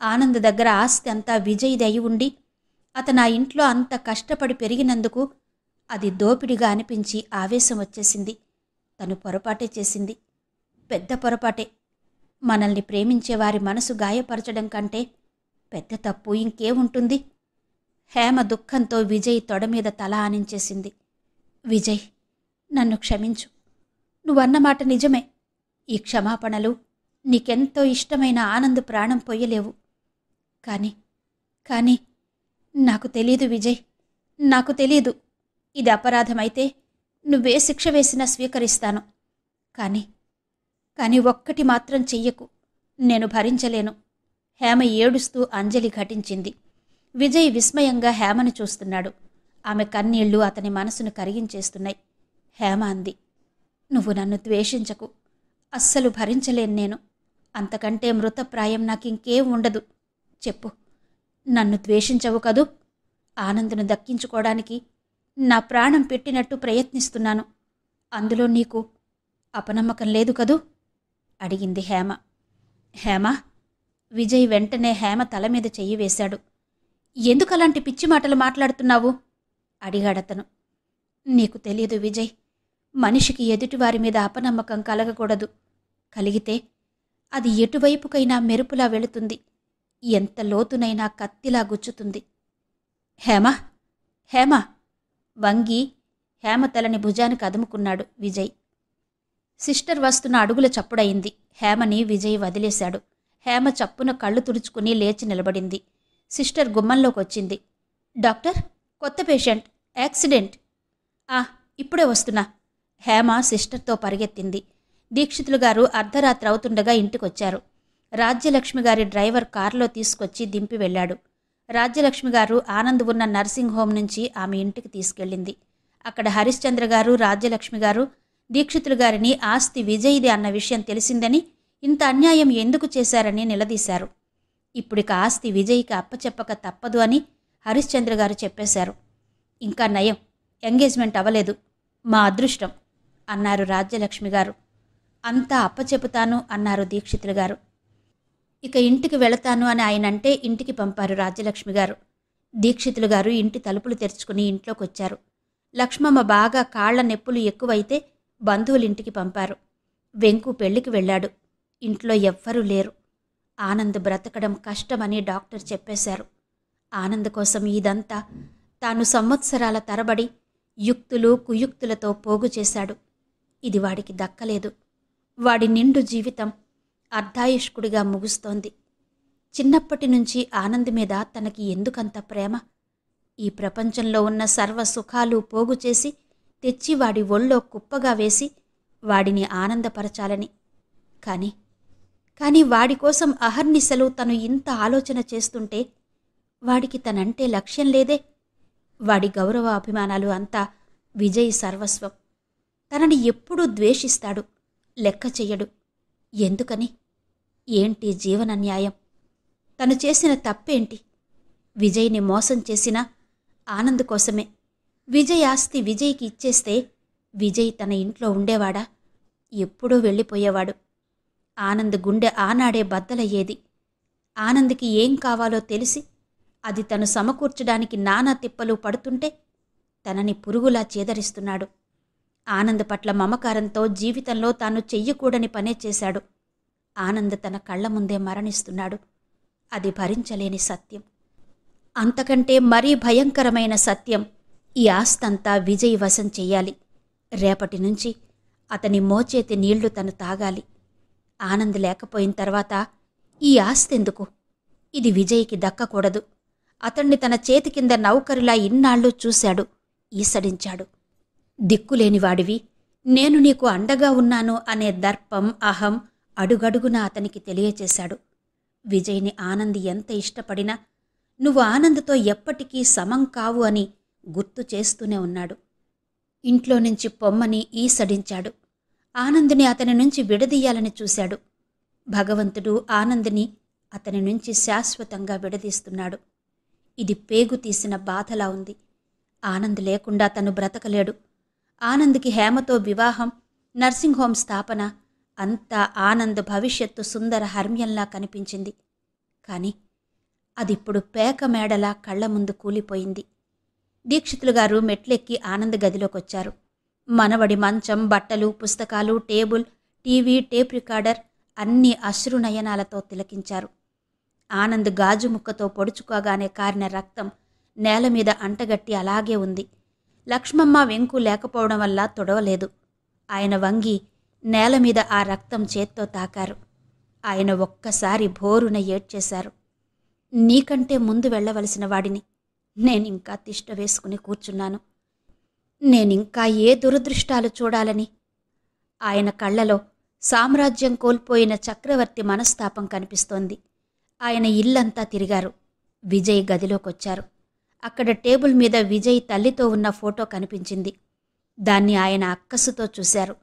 ఆనంద్ దగ్గర ఆస్తి అంతా విజయ్ దయి ఉండి అతను ఆ ఇంట్లో అంత కష్టపడి పెరిగినందుకు అది దోపిడిగా అనిపించి ఆవేశం వచ్చేసింది. తను పొరపాటే చేసింది, పెద్ద పొరపాటే. మనల్ని ప్రేమించేవారి మనసు గాయపరచడం కంటే పెద్ద తప్పు ఇంకేముంటుంది? హేమ దుఃఖంతో విజయ్ తొడమీద తల ఆనించేసింది. విజయ్, నన్ను క్షమించు. నువ్వన్నమాట నిజమే. ఈ క్షమాపణలు నీకెంతో ఇష్టమైన ఆనంద్ ప్రాణం పొయ్యలేవు. కానీ నాకు తెలీదు విజయ్, నాకు తెలీదు. ఇది అపరాధమైతే నువ్వే శిక్ష వేసినా స్వీకరిస్తాను. కానీ ఒక్కటి మాత్రం చెయ్యకు, నేను భరించలేను. హేమ ఏడుస్తూ అంజలి ఘటించింది. విజయ్ విస్మయంగా హేమను చూస్తున్నాడు. ఆమె కన్నీళ్లు అతని మనసును కరిగించేస్తున్నాయి. హేమ అంది, నువ్వు నన్ను ద్వేషించకు. అస్సలు భరించలేను నేను. అంతకంటే మృతప్రాయం నాకింకేం ఉండదు. చెప్పు, నన్ను ద్వేషించవు కదూ? ఆనందును దక్కించుకోవడానికి నా ప్రాణం పెట్టినట్టు ప్రయత్నిస్తున్నాను. అందులో నీకు అపనమ్మకం లేదు కదూ? అడిగింది హేమ. హేమ? విజయ్ వెంటనే హేమ తల మీద చెయ్యి వేశాడు. ఎందుకలాంటి పిచ్చి మాటలు మాట్లాడుతున్నావు? అడిగాడతను. నీకు తెలియదు విజయ్, మనిషికి ఎదుటివారి మీద అపనమ్మకం కలగకూడదు. కలిగితే అది ఎటువైపుకైనా మెరుపులా వెళుతుంది. ఎంత లోతునైనా కత్తిలా గుచ్చుతుంది. హేమ, హేమ! వంగి హేమ తలని భుజానికి అదుముకున్నాడు విజయ్. సిస్టర్ వస్తున్న అడుగుల చప్పుడయింది. హేమని విజయ్ వదిలేశాడు. హేమ చప్పున కళ్ళు తుడుచుకుని లేచి నిలబడింది. సిస్టర్ గుమ్మంలోకొచ్చింది. డాక్టర్, కొత్త పేషెంట్, యాక్సిడెంట్. ఇప్పుడే వస్తున్నా. హేమ సిస్టర్తో పరిగెత్తింది. దీక్షితులు గారు అర్ధరాత్రి అవుతుండగా ఇంటికొచ్చారు. రాజ్యలక్ష్మి గారి డ్రైవర్ కారులో తీసుకొచ్చి దింపి వెళ్లాడు. రాజ్యలక్ష్మి గారు ఆనంద్ ఉన్న నర్సింగ్ హోం నుంచి ఆమె ఇంటికి తీసుకెళ్ళింది. అక్కడ హరిశ్చంద్ర గారు, రాజ్యలక్ష్మి గారు దీక్షితులు గారిని ఆస్తి విజయ్ది అన్న విషయం తెలిసిందని, ఇంత అన్యాయం ఎందుకు చేశారని నిలదీశారు. ఇప్పుడిక ఆస్తి విజయ్కి అప్పచెప్పక తప్పదు అని హరిశ్చంద్ర గారు చెప్పేశారు. ఇంకా నయం, ఎంగేజ్మెంట్ అవ్వలేదు. మా అదృష్టం అన్నారు రాజ్యలక్ష్మి గారు. అంతా అప్పచెపుతాను అన్నారు దీక్షితులు గారు. ఇక ఇంటికి వెళతాను అని ఆయనంటే ఇంటికి పంపారు రాజ్యలక్ష్మి గారు. దీక్షితులు గారు ఇంటి తలుపులు తెరుచుకుని ఇంట్లోకొచ్చారు. లక్ష్మమ్మ బాగా కాళ్ల నొప్పులు ఎక్కువైతే బంధువులింటికి పంపారు. వెంకు పెళ్లికి వెళ్ళాడు. ఇంట్లో ఎవ్వరూ లేరు. ఆనంద్ బ్రతకడం కష్టమని డాక్టర్ చెప్పేశారు. ఆనంద్ కోసం ఇదంతా తాను సంవత్సరాల తరబడి యుక్తులు కుయుక్తులతో పోగు చేశాడు. ఇది వాడికి దక్కలేదు. వాడి నిండు జీవితం అర్ధాయుష్కుడిగా ముగుస్తోంది. చిన్నప్పటి నుంచి ఆనంద్ మీద తనకి ఎందుకంత ప్రేమ? ఈ ప్రపంచంలో ఉన్న సర్వ సుఖాలు పోగు చేసి తెచ్చి వాడి ఒళ్ళో కుప్పగా వేసి వాడిని ఆనందపరచాలని. కానీ వాడి కోసం అహర్నిశలు తను ఇంత ఆలోచన చేస్తుంటే వాడికి తనంటే లక్ష్యం లేదే. వాడి గౌరవ అభిమానాలు అంతా విజయ్ సర్వస్వం. తనని ఎప్పుడూ ద్వేషిస్తాడు, లెక్క చెయ్యడు. ఎందుకని? ఏంటి జీవన న్యాయం? తను చేసిన తప్పేంటి? విజయ్ని మోసం చేసినా ఆనంద్ కోసమే. విజయ్ ఆస్తి విజయ్కి ఇచ్చేస్తే విజయ్ తన ఇంట్లో ఉండేవాడా? ఎప్పుడూ వెళ్ళిపోయేవాడు. ఆనంద్ గుండె ఆనాడే బద్దలయ్యేది. ఆనంద్కి ఏం కావాలో తెలిసి అది తను సమకూర్చడానికి నానా తిప్పలు పడుతుంటే తనని పురుగులా చేదరిస్తున్నాడు. ఆనంద్ పట్ల మమకారంతో జీవితంలో తాను చెయ్యకూడని పనే చేశాడు. ఆనంద్ తన కళ్ల ముందే మరణిస్తున్నాడు. అది భరించలేని సత్యం. అంతకంటే మరీ భయంకరమైన సత్యం, ఈ ఆస్తంతా విజయ్ వశం చెయ్యాలి. రేపటి నుంచి అతని మోచేతి నీళ్లు తను తాగాలి. ఆనంద్ లేకపోయిన తర్వాత ఈ ఆస్తెందుకు? ఇది విజయ్కి దక్కకూడదు. అతన్ని తన చేతి కింద నౌకరిలా ఇన్నాళ్ళు చూశాడు, ఈసడించాడు. దిక్కులేనివాడివి, నేను నీకు అండగా ఉన్నాను అనే దర్పం, అహం అడుగడుగునా అతనికి తెలియచేశాడు. విజయ్ని ఆనంద్ ఎంత ఇష్టపడినా నువ్వు ఆనంద్తో ఎప్పటికీ సమం కావు అని గుర్తు చేస్తూనే ఉన్నాడు. ఇంట్లో నుంచి పొమ్మని ఈసడించాడు. ఆనంద్ని అతని నుంచి విడదీయాలని చూశాడు. భగవంతుడు ఆనంద్ని అతని నుంచి శాశ్వతంగా విడదీస్తున్నాడు. ఇది పేగు తీసిన బాధలా ఉంది. ఆనంద్ లేకుండా తను బ్రతకలేడు. ఆనంద్కి హేమతో వివాహం, నర్సింగ్ హోం స్థాపన అంతా ఆనంద్ భవిష్యత్తు సుందర హర్మ్యంలా కనిపించింది. కాని అదిప్పుడు పేక మేడలా కళ్ల ముందు కూలిపోయింది. దీక్షితులు గారు మెట్లెక్కి ఆనంద్ గదిలోకొచ్చారు. మనవడి మంచం, బట్టలు, పుస్తకాలు, టేబుల్, టీవీ, టేప్ రికార్డర్ అన్నీ అశ్రునయనాలతో తిలకించారు. ఆనంద్ గాజు ముక్కతో పొడుచుకోగానే కారిన రక్తం నేలమీద అంటగట్టి అలాగే ఉంది. లక్ష్మమ్మ, వెంకు లేకపోవడం వల్ల తొడవలేదు. ఆయన వంగి నేలమీద ఆ రక్తం చేత్తో తాకారు. ఆయన ఒక్కసారి భోరున ఏడ్చేశారు. నీకంటే ముందు వెళ్లవలసిన వాడిని నేనింకా తిష్ట వేసుకుని కూర్చున్నాను. నేనింకా ఏ దురదృష్టాలు చూడాలని? ఆయన కళ్లలో సామ్రాజ్యం కోల్పోయిన చక్రవర్తి మనస్తాపం కనిపిస్తోంది. ఆయన ఇల్లంతా తిరిగారు. విజయ్ గదిలోకొచ్చారు. అక్కడ టేబుల్ మీద విజయ్ తల్లితో ఉన్న ఫోటో కనిపించింది. దాన్ని ఆయన అక్కసుతో చూశారు.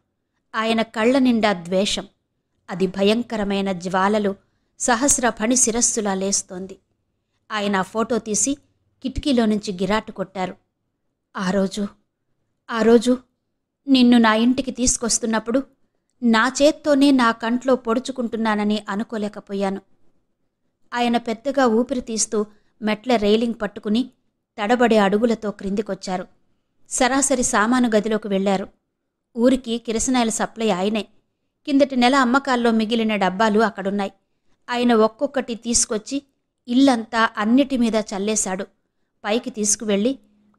ఆయన కళ్ల నిండా ద్వేషం. అది భయంకరమైన జ్వాలలు సహస్ర ఫణి శిరస్సులా లేస్తోంది. ఆయన ఆ ఫోటో తీసి కిటికీలో నుంచి గిరాటు కొట్టారు. ఆ రోజు నిన్ను నా ఇంటికి తీసుకొస్తున్నప్పుడు నా చేత్తోనే నా కంట్లో పొడుచుకుంటున్నానని అనుకోలేకపోయాను. ఆయన పెద్దగా ఊపిరి తీస్తూ మెట్ల రైలింగ్ పట్టుకుని తడబడే అడుగులతో క్రిందికొచ్చారు. సరాసరి సామాను గదిలోకి వెళ్లారు. ఊరికి కిరసనాయిల సప్లై ఆయనే. కిందటి నెల అమ్మకాల్లో మిగిలిన డబ్బాలు అక్కడున్నాయి. ఆయన ఒక్కొక్కటి తీసుకొచ్చి ఇల్లంతా అన్నిటి మీద చల్లేశాడు. పైకి తీసుకువెళ్ళి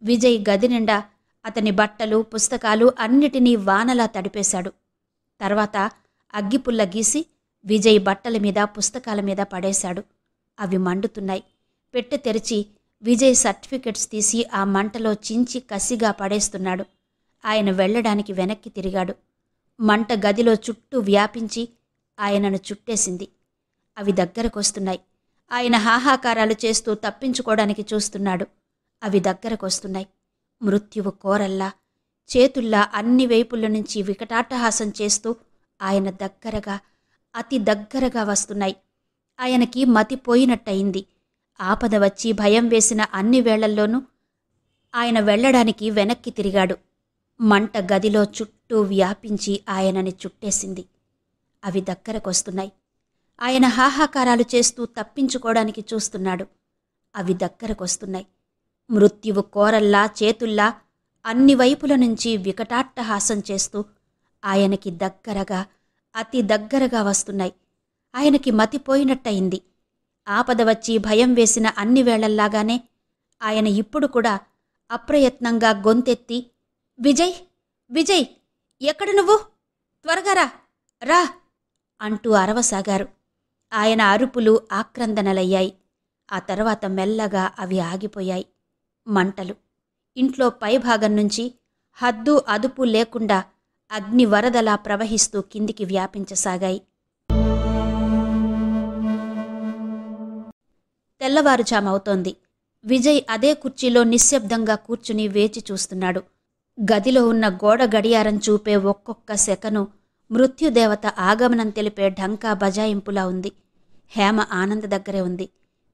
విజయ్ గది నిండా అతని బట్టలు, పుస్తకాలు అన్నిటినీ వానలా తడిపేశాడు. తర్వాత అగ్గిపుల్ల గీసి విజయ్ బట్టల మీద, పుస్తకాల మీద పడేశాడు. అవి మండుతున్నాయి. పెట్టె తెరిచి విజయ్ సర్టిఫికెట్స్ తీసి ఆ మంటలో చించి కసిగా పడేస్తున్నాడు. ఆయన వెళ్లడానికి వెనక్కి తిరిగాడు. మంట గదిలో చుట్టూ వ్యాపించి ఆయనను చుట్టేసింది. అవి దగ్గరకొస్తున్నాయి. ఆయన హాహాకారాలు చేస్తూ తప్పించుకోవడానికి చూస్తున్నాడు. అవి దగ్గరకొస్తున్నాయి. మృత్యువు కోరల్లా, చేతుల్లా అన్ని వైపుల నుంచి వికటాట్టహాసం చేస్తూ ఆయన దగ్గరగా, అతి దగ్గరగా వస్తున్నాయి. ఆయనకి మతిపోయినట్టయింది. ఆపద వచ్చి భయం వేసిన అన్ని వేళల్లోనూ ఆయన వెళ్లడానికి వెనక్కి తిరిగాడు. మంట గదిలో చుట్టూ వ్యాపించి ఆయనని చుట్టేసింది. అవి దగ్గరకొస్తున్నాయి. ఆయన హాహాకారాలు చేస్తూ తప్పించుకోవడానికి చూస్తున్నాడు. అవి దగ్గరకొస్తున్నాయి. మృత్యువు కోరల్లా, చేతుల్లా అన్ని వైపుల నుంచి వికటాట్టహాసం చేస్తూ ఆయనకి దగ్గరగా, అతి దగ్గరగా వస్తున్నాయి. ఆయనకి మతిపోయినట్టయింది. ఆపద వచ్చి భయం వేసిన అన్ని వేళల్లాగానే ఆయన ఇప్పుడు కూడా అప్రయత్నంగా గొంతెత్తి, విజయ్, విజయ్, ఎక్కడ నువ్వు? త్వరగా రా అంటూ అరవసాగారు. ఆయన అరుపులు ఆక్రందనలయ్యాయి. ఆ తర్వాత మెల్లగా అవి ఆగిపోయాయి. మంటలు ఇంట్లో పైభాగం నుంచి హద్దు అదుపు లేకుండా అగ్ని వరదలా ప్రవహిస్తూ కిందికి వ్యాపించసాగాయి. తెల్లవారుజామవుతోంది. విజయ్ అదే కుర్చీలో నిశ్శబ్దంగా కూర్చుని వేచి చూస్తున్నాడు. గదిలో ఉన్న గోడ గడియారం చూపే ఒక్కొక్క సెకను మృత్యుదేవత ఆగమనం తెలిపే ఢంకా బజాయింపులా ఉంది. హేమ ఆనంద్ దగ్గరే ఉంది.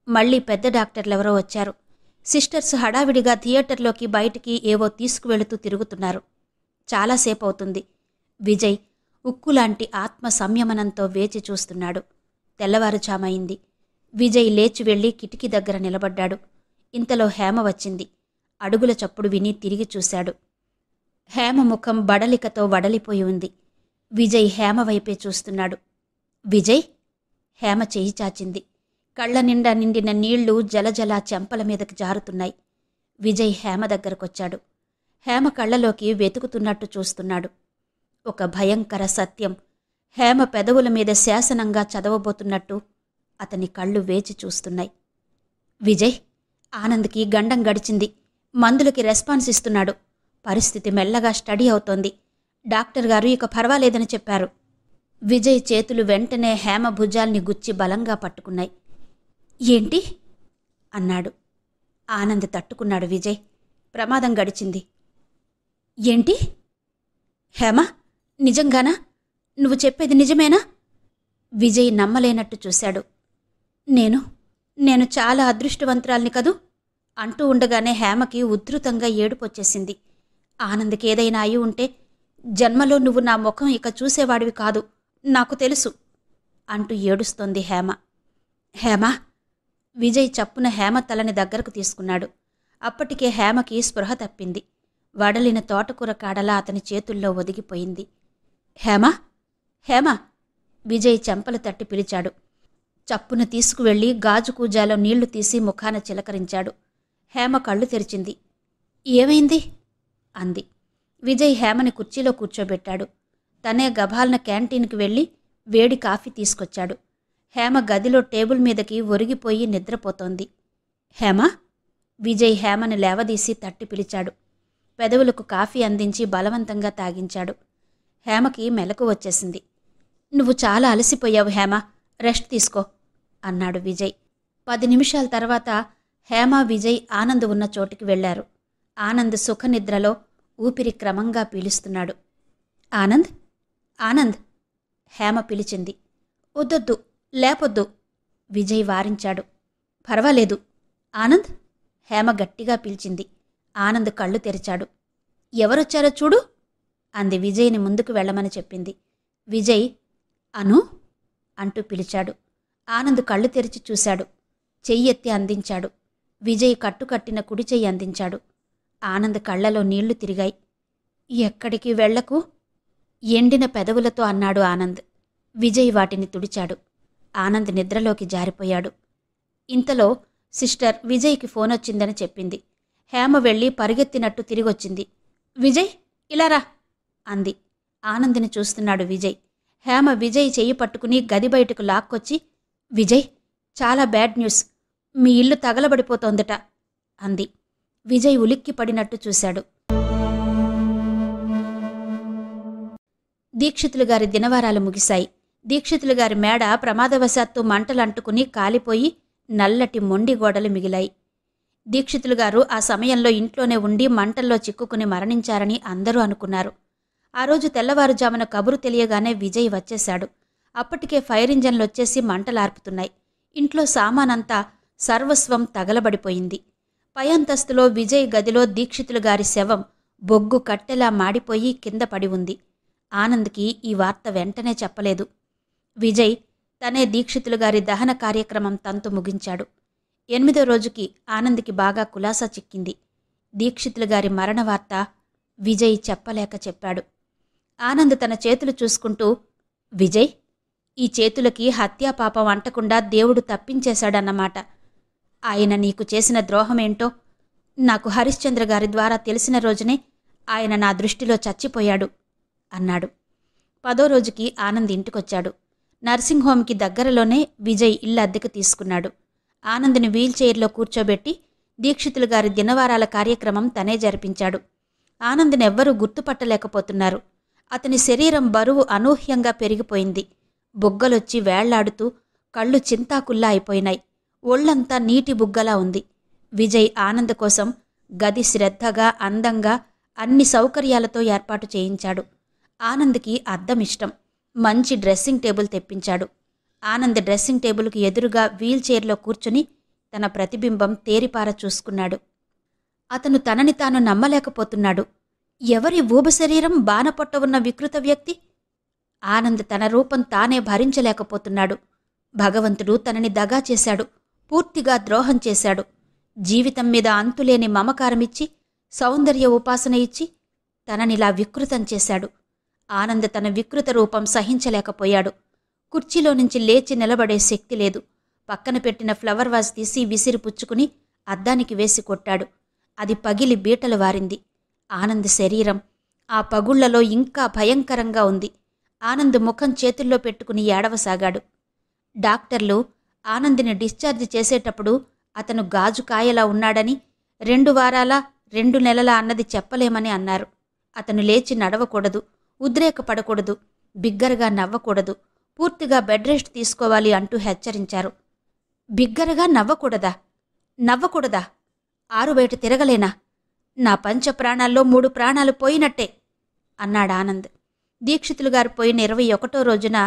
మళ్లీ పెద్ద డాక్టర్లెవరో వచ్చారు. సిస్టర్స్ హడావిడిగా థియేటర్లోకి బయటికి ఏవో తీసుకువెళుతూ తిరుగుతున్నారు. చాలాసేపవుతుంది. విజయ్ ఉక్కులాంటి ఆత్మ సంయమనంతో వేచి చూస్తున్నాడు. తెల్లవారుజామైంది. విజయ్ లేచి వెళ్లి కిటికీ దగ్గర నిలబడ్డాడు. ఇంతలో హేమ వచ్చింది. అడుగుల చప్పుడు విని తిరిగి చూశాడు. హేమ ముఖం బడలికతో వడలిపోయి ఉంది. విజయ్ హేమ వైపే చూస్తున్నాడు. విజయ్! హేమ చెయ్యి చాచింది. కళ్ల నిండా నిండిన నీళ్లు జలజలా చెంపల మీదకి జారుతున్నాయి. విజయ్ హేమ దగ్గరకొచ్చాడు. హేమ కళ్లలోకి వెతుకుతున్నట్టు చూస్తున్నాడు. ఒక భయంకర సత్యం హేమ పెదవుల మీద శాసనంగా చదవబోతున్నట్టు అతని కళ్ళు వేచి చూస్తున్నాయి. విజయ్! ఆనంద్కి గండం గడిచింది. మందులకి రెస్పాన్స్ ఇస్తున్నాడు. పరిస్థితి మెల్లగా స్టడీ అవుతోంది. డాక్టర్ గారు ఇక పర్వాలేదని చెప్పారు. విజయ్ చేతులు వెంటనే హేమ భుజాల్ని గుచ్చి బలంగా పట్టుకున్నాయి. ఏంటి? అన్నాడు. ఆనంద్ తట్టుకున్నాడు. విజయ్, ప్రమాదం గడిచింది. ఏంటి? హేమ, నిజంగానా? నువ్వు చెప్పేది నిజమేనా? విజయ్ నమ్మలేనట్టు చూశాడు. నేను చాలా అదృష్టవంతురాల్ని కదూ అంటూ ఉండగానే హేమకి ఉద్ధృతంగా ఏడుపొచ్చేసింది. ఆనంద్కి ఏదైనా అయి ఉంటే జన్మలో నువ్వు నా ముఖం ఇక చూసేవాడివి కాదు, నాకు తెలుసు అంటూ ఏడుస్తోంది హేమ. హేమ! విజయ్ చప్పున హేమ తలని దగ్గరకు తీసుకున్నాడు. అప్పటికే హేమకి స్పృహ తప్పింది. వడలిన తోటకూర కాడలా అతని చేతుల్లో ఒదిగిపోయింది. హేమ! హేమ! విజయ్ చెంపలు తట్టి పిలిచాడు. చప్పున తీసుకువెళ్లి గాజు కూజాలో నీళ్లు తీసి ముఖాన చిలకరించాడు. హేమ కళ్ళు తెరిచింది. ఏమైంది? అంది. విజయ్ హేమని కుర్చీలో కూర్చోబెట్టాడు. తనే గభాలన క్యాంటీన్కి వెళ్లి వేడి కాఫీ తీసుకొచ్చాడు. హేమ గదిలో టేబుల్ మీదకి ఒరిగిపోయి నిద్రపోతోంది. హేమ! విజయ్ హేమని లేవదీసి తట్టి పిలిచాడు. పెదవులకు కాఫీ అందించి బలవంతంగా తాగించాడు. హేమకి మెలకు వచ్చేసింది. నువ్వు చాలా అలసిపోయావు హేమ, రెస్ట్ తీసుకో అన్నాడు విజయ్. 10 నిమిషాల తర్వాత హేమ, విజయ్ ఆనంద్ ఉన్న చోటికి వెళ్లారు. ఆనంద్ సుఖనిద్రలో ఊపిరి క్రమంగా పీలుస్తున్నాడు. ఆనంద్, ఆనంద్, హేమ పిలిచింది. వద్దొద్దు, లేపొద్దు, విజయ్ వారించాడు. పర్వాలేదు ఆనంద్, హేమ గట్టిగా పిలిచింది. ఆనంద్ కళ్ళు తెరిచాడు. ఎవరొచ్చారో చూడు అంది. విజయ్ని ముందుకు వెళ్లమని చెప్పింది. విజయ్, అను అంటూ పిలిచాడు. ఆనంద్ కళ్ళు తెరిచి చూశాడు. చెయ్యెత్తి అందించాడు. విజయ్ కట్టుకట్టిన కుడి చెయ్యి అందించాడు. ఆనంద్ కళ్లలో నీళ్లు తిరిగాయి. ఎక్కడికి వెళ్లకు, ఎండిన పెదవులతో అన్నాడు ఆనంద్. విజయ్ వాటిని తుడిచాడు. ఆనంద్ నిద్రలోకి జారిపోయాడు. ఇంతలో సిస్టర్ విజయ్కి ఫోనొచ్చిందని చెప్పింది. హేమ వెళ్లి పరిగెత్తినట్టు తిరిగొచ్చింది. విజయ్, ఇలారా అంది. ఆనంద్ని చూస్తున్నాడు విజయ్. హేమ విజయ్ చెయ్యి పట్టుకుని గది బయటకు లాక్కొచ్చి, విజయ్, చాలా బ్యాడ్ న్యూస్, మీ ఇల్లు తగలబడిపోతోందట అంది. విజయ్ ఉలిక్కి పడినట్టు చూశాడు. దీక్షితులు గారి దినవారాలు ముగిశాయి. దీక్షితులు గారి మేడ ప్రమాదవశాత్తు మంటలంటుకుని కాలిపోయి నల్లటి మొండి గోడలు మిగిలాయి. దీక్షితులు గారు ఆ సమయంలో ఇంట్లోనే ఉండి మంటల్లో చిక్కుకుని మరణించారని అందరూ అనుకున్నారు. ఆ రోజు తెల్లవారుజామున కబురు తెలియగానే విజయ్ వచ్చేశాడు. అప్పటికే ఫైర్ ఇంజన్లొచ్చేసి మంటలార్పుతున్నాయి. ఇంట్లో సామానంతా సర్వస్వం తగలబడిపోయింది. పై అంతస్తులో విజయ్ గదిలో దీక్షితులు గారి శవం బొగ్గు కట్టెలా మాడిపోయి కింద పడి ఉంది. ఆనంద్కి ఈ వార్త వెంటనే చెప్పలేదు. విజయ్ తనే దీక్షితులు గారి దహన కార్యక్రమం తంతు ముగించాడు. 8వ రోజుకి ఆనంద్కి బాగా కులాసా చిక్కింది. దీక్షితులు గారి మరణ వార్త విజయ్ చెప్పలేక చెప్పాడు. ఆనంద్ తన చేతులు చూసుకుంటూ, విజయ్, ఈ చేతులకి హత్యాపాపం అంటకుండా దేవుడు తప్పించేశాడన్నమాట. ఆయన నీకు చేసిన ద్రోహమేంటో నాకు హరిశ్చంద్ర గారి ద్వారా తెలిసిన రోజునే ఆయన నా దృష్టిలో చచ్చిపోయాడు అన్నాడు. 10వ రోజుకి ఆనంద్ ఇంటికొచ్చాడు. నర్సింగ్ హోంకి దగ్గరలోనే విజయ్ ఇల్లు అద్దెకు తీసుకున్నాడు. ఆనంద్ని వీల్ చైర్లో కూర్చోబెట్టి దీక్షితులు గారి దినవారాల కార్యక్రమం తనే జరిపించాడు. ఆనంద్ని ఎవ్వరూ గుర్తుపట్టలేకపోతున్నారు. అతని శరీరం బరువు అనూహ్యంగా పెరిగిపోయింది. బుగ్గలొచ్చి వేళ్లాడుతూ కళ్ళు చింతాకుల్లా అయిపోయినాయి. ఒళ్లంతా నీటి బుగ్గలా ఉంది. విజయ్ ఆనంద్ కోసం గది శ్రద్ధగా, అందంగా, అన్ని సౌకర్యాలతో ఏర్పాటు చేయించాడు. ఆనంద్కి అద్దమిష్టం. మంచి డ్రెస్సింగ్ టేబుల్ తెప్పించాడు. ఆనంద్ డ్రెస్సింగ్ టేబుల్కి ఎదురుగా వీల్ చైర్లో కూర్చుని తన ప్రతిబింబం తేరిపార చూసుకున్నాడు. అతను తనని తాను నమ్మలేకపోతున్నాడు. ఎవరి ఊబశరీరం, బానపొట్ట ఉన్న వికృత వ్యక్తి? ఆనంద్ తన రూపం తానే భరించలేకపోతున్నాడు. భగవంతుడు తనని దగా చేశాడు, పూర్తిగా ద్రోహం చేశాడు. జీవితం మీద అంతులేని మమకారమిచ్చి, సౌందర్య ఉపాసన ఇచ్చి తననిలా వికృతం చేశాడు. ఆనంద్ తన వికృత రూపం సహించలేకపోయాడు. కుర్చీలో నుంచి లేచి నిలబడే శక్తి లేదు. పక్కన పెట్టిన ఫ్లవర్ వాజ్ తీసి విసిరి పుచ్చుకుని అద్దానికి వేసి కొట్టాడు. అది పగిలి బీటలు వారింది. ఆనంద్ శరీరం ఆ పగుళ్లలో ఇంకా భయంకరంగా ఉంది. ఆనంద్ ముఖం చేతుల్లో పెట్టుకుని ఏడవసాగాడు. డాక్టర్లు ఆనంద్ని డిశ్చార్జ్ చేసేటప్పుడు అతను గాజుకాయలా ఉన్నాడని, 2 వారాల 2 నెలల అన్నది చెప్పలేమని అన్నారు. అతను లేచి నడవకూడదు, ఉద్రేకపడకూడదు, బిగ్గరగా నవ్వకూడదు, పూర్తిగా బెడ్ రెస్ట్ తీసుకోవాలి అంటూ హెచ్చరించారు. బిగ్గరగా నవ్వకూడదా? నవ్వకూడదా? ఆరుబయట తిరగలేనా? నా 5 ప్రాణాల్లో 3 ప్రాణాలు పోయినట్టే అన్నాడు ఆనంద్. దీక్షితులు గారు పోయిన 21వ రోజున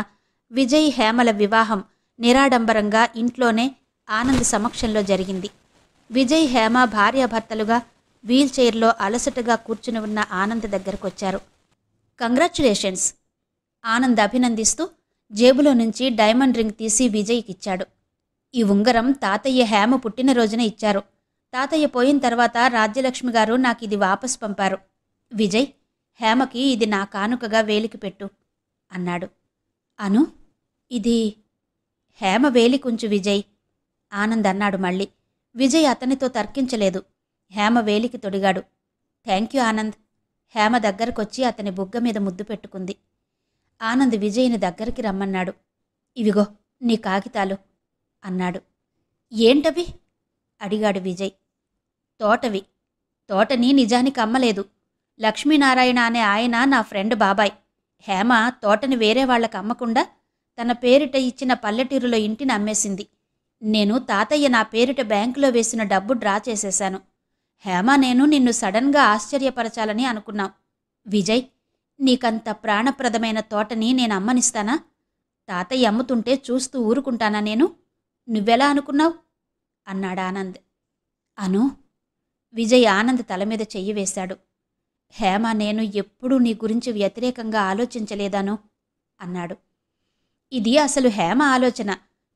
విజయ్, హేమల వివాహం నిరాడంబరంగా ఇంట్లోనే ఆనంద్ సమక్షంలో జరిగింది. విజయ్, హేమ భార్యాభర్తలుగా వీల్ చైర్లో అలసటగా కూర్చుని ఉన్న ఆనంద్ దగ్గరకొచ్చారు. కంగ్రాచ్యులేషన్స్, ఆనంద్ అభినందిస్తూ జేబులో నుంచి డైమండ్ రింగ్ తీసి విజయ్కిచ్చాడు. ఈ ఉంగరం తాతయ్య హేమ పుట్టినరోజున ఇచ్చారు. తాతయ్య పోయిన తర్వాత రాజ్యలక్ష్మి గారు నాకిది వాపస్ పంపారు. విజయ్, హేమకి ఇది నా కానుకగా వేలికి పెట్టు అన్నాడు. అను, ఇది హేమ వేలికుంచు విజయ్ ఆనంద్ అన్నాడు మళ్ళీ. విజయ్ అతనితో తర్కించలేదు. హేమ వేలికి తొడిగాడు. థ్యాంక్యూ ఆనంద్. హేమ దగ్గరకొచ్చి అతని బుగ్గ మీద ముద్దు పెట్టుకుంది. ఆనంద్ విజయ్ని దగ్గరికి రమ్మన్నాడు. ఇవిగో నీ కాగితాలు అన్నాడు. ఏంటవి అడిగాడు విజయ్. తోటవి. తోటని నిజానికి అమ్మలేదు. లక్ష్మీనారాయణ అనే ఆయన నా ఫ్రెండ్ బాబాయ్. హేమ తోటని వేరే వాళ్లకు అమ్మకుండా తన పేరిట ఇచ్చిన పల్లెటూరులో ఇంటిని అమ్మేసింది. నేను తాతయ్య నా పేరిట బ్యాంకులో వేసిన డబ్బు డ్రా చేసేశాను. హేమ నేను నిన్ను సడన్గా ఆశ్చర్యపరచాలని అనుకున్నాం. విజయ్, నీకంత ప్రాణప్రదమైన తోటని నేను అమ్మనిస్తానా? తాతయ్య అమ్ముతుంటే చూస్తూ ఊరుకుంటానా నేను? నువ్వెలా అనుకున్నావు? అన్నాడు ఆనంద్. అను. విజయ్ ఆనంద్ తల మీద చెయ్యి వేశాడు. హేమ నేను ఎప్పుడూ నీ గురించి వ్యతిరేకంగా ఆలోచించలేదాను అన్నాడు. ఇది అసలు హేమ ఆలోచన.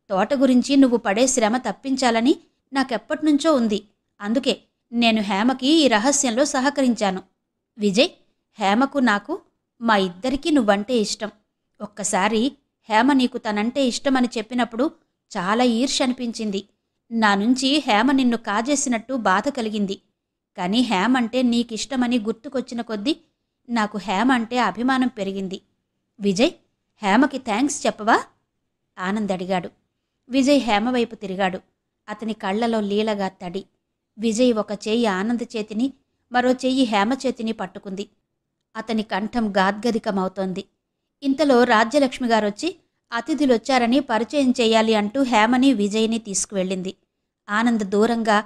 తోట గురించి నువ్వు పడే శ్రమ తప్పించాలని నాకెప్పటినుంచో ఉంది. అందుకే నేను హేమకి ఈ రహస్యంలో సహకరించాను. విజయ్, హేమకు నాకు మా ఇద్దరికీ నువ్వంటే ఇష్టం. ఒక్కసారి హేమ నీకు తనంటే ఇష్టమని చెప్పినప్పుడు చాలా ఈర్ష్య అనిపించింది. నా నుంచి హేమ నిన్ను కాజేసినట్టు బాధ కలిగింది. కానీ హేమ అంటే నీకిష్టమని గుర్తుకొచ్చిన కొద్దీ నాకు హేమ అంటే అభిమానం పెరిగింది. విజయ్, హేమకి థ్యాంక్స్ చెప్పవా? ఆనంద్ అడిగాడు. విజయ్ హేమ వైపు తిరిగాడు. అతని కళ్లలో లీలగా తడి. విజయ్ ఒక చెయ్యి ఆనంద్ చేతిని, మరో చెయ్యి హేమ చేతిని పట్టుకుంది. అతని కంఠం గాద్గదికమవుతోంది. ఇంతలో రాజ్యలక్ష్మి గారొచ్చి అతిథులొచ్చారని పరిచయం చెయ్యాలి అంటూ హేమని విజయ్ని తీసుకువెళ్ళింది. ఆనంద్ దూరంగా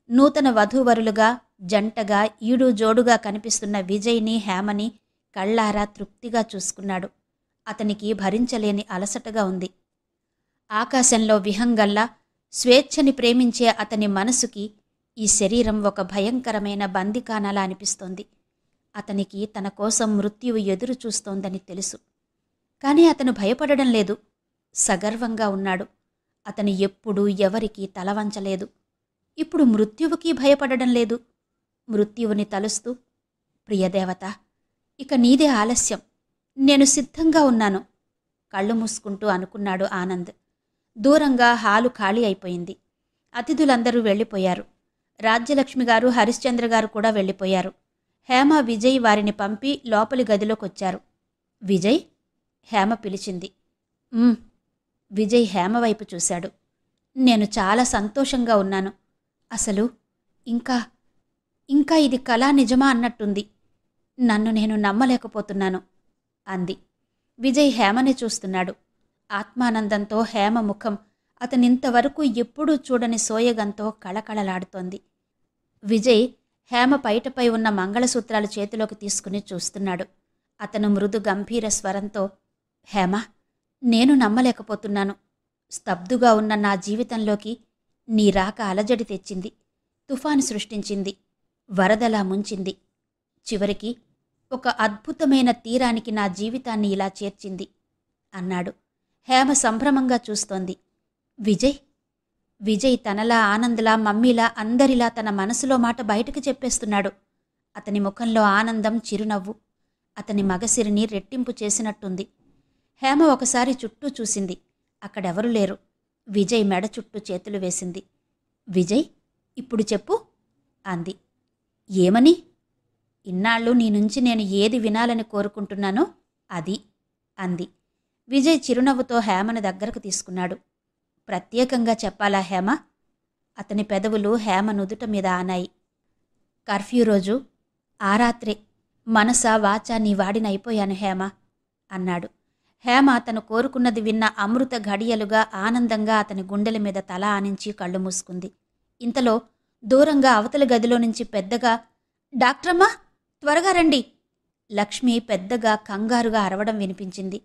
నూతన వధూవరులుగా జంటగా ఈడు జోడుగా కనిపిస్తున్న విజయ్ని హేమని కళ్ళారా తృప్తిగా చూసుకున్నాడు. అతనికి భరించలేని అలసటగా ఉంది. ఆకాశంలో విహంగల్లా స్వేచ్ఛని ప్రేమించే అతని మనసుకి ఈ శరీరం ఒక భయంకరమైన బందికానలా అనిపిస్తోంది. అతనికి తన కోసం మృత్యువు ఎదురు చూస్తోందని తెలుసు. కాని అతను భయపడడం లేదు. సగర్వంగా ఉన్నాడు. అతను ఎప్పుడూ ఎవరికీ తలవంచలేదు. ఇప్పుడు మృత్యువుకి భయపడడం లేదు. మృత్యువుని తలుస్తూ, ప్రియదేవత, ఇక నీదే ఆలస్యం. నేను సిద్ధంగా ఉన్నాను కళ్ళు మూసుకుంటూ అనుకున్నాడు ఆనంద్. దూరంగా హాలు ఖాళీ అయిపోయింది. అతిథులందరూ వెళ్ళిపోయారు. రాజ్యలక్ష్మి గారు, హరిశ్చంద్ర గారు కూడా వెళ్ళిపోయారు. హేమ, విజయ్ వారిని పంపి లోపలి గదిలోకొచ్చారు. విజయ్, హేమ పిలిచింది. విజయ్ హేమ వైపు చూశాడు. నేను చాలా సంతోషంగా ఉన్నాను. అసలు ఇంకా ఇది కళా నిజమా అన్నట్టుంది. నన్ను నేను నమ్మలేకపోతున్నాను అంది. విజయ్ హేమని చూస్తున్నాడు. ఆత్మానందంతో హేమ ముఖం అతనింతవరకు ఎప్పుడూ చూడని సోయగంతో కళకళలాడుతోంది. విజయ్ హేమ పైటపై ఉన్న మంగళసూత్రాలు చేతిలోకి తీసుకుని చూస్తున్నాడు. అతను మృదు గంభీర స్వరంతో, హేమ, నేను నమ్మలేకపోతున్నాను. స్తబ్దుగా ఉన్న నా జీవితంలోకి నీ రాక అలజడి తెచ్చింది. తుఫాను సృష్టించింది. వరదలా ముంచింది. చివరికి ఒక అద్భుతమైన తీరానికి నా జీవితాన్ని ఇలా చేర్చింది అన్నాడు. హేమ సంభ్రమంగా చూస్తోంది. విజయ్ తనలా, ఆనంద్లా, మమ్మీలా, అందరిలా తన మనసులో మాట బయటకు చెప్పేస్తున్నాడు. అతని ముఖంలో ఆనందం, చిరునవ్వు అతని మగసిరిని రెట్టింపు చేసినట్టుంది. హేమ ఒకసారి చుట్టూ చూసింది. అక్కడెవరూ లేరు. విజయ్ మెడ చుట్టూ చేతులు వేసింది. విజయ్, ఇప్పుడు చెప్పు అంది. ఏమని? ఇన్నాళ్ళు నీ నుంచి నేను ఏది వినాలని కోరుకుంటున్నానో అది అంది. విజయ్ చిరునవ్వుతో హేమను దగ్గరకు తీసుకున్నాడు. ప్రత్యేకంగా చెప్పాలా హేమ? అతని పెదవులు హేమ నుదుట మీద ఆనాయి. కర్ఫ్యూ రోజు ఆ రాత్రే మనసా వాచా నీ వాడినైపోయాను హేమ అన్నాడు. హేమ తను కోరుకున్నది విన్న అమృత ఘడియలుగా ఆనందంగా అతని గుండెల మీద తల ఆనించి కళ్ళు మూసుకుంది. ఇంతలో దూరంగా అవతలి గదిలో నుంచి పెద్దగా, డాక్టరమ్మా, త్వరగా రండి. లక్ష్మి పెద్దగా కంగారుగా అరవడం వినిపించింది.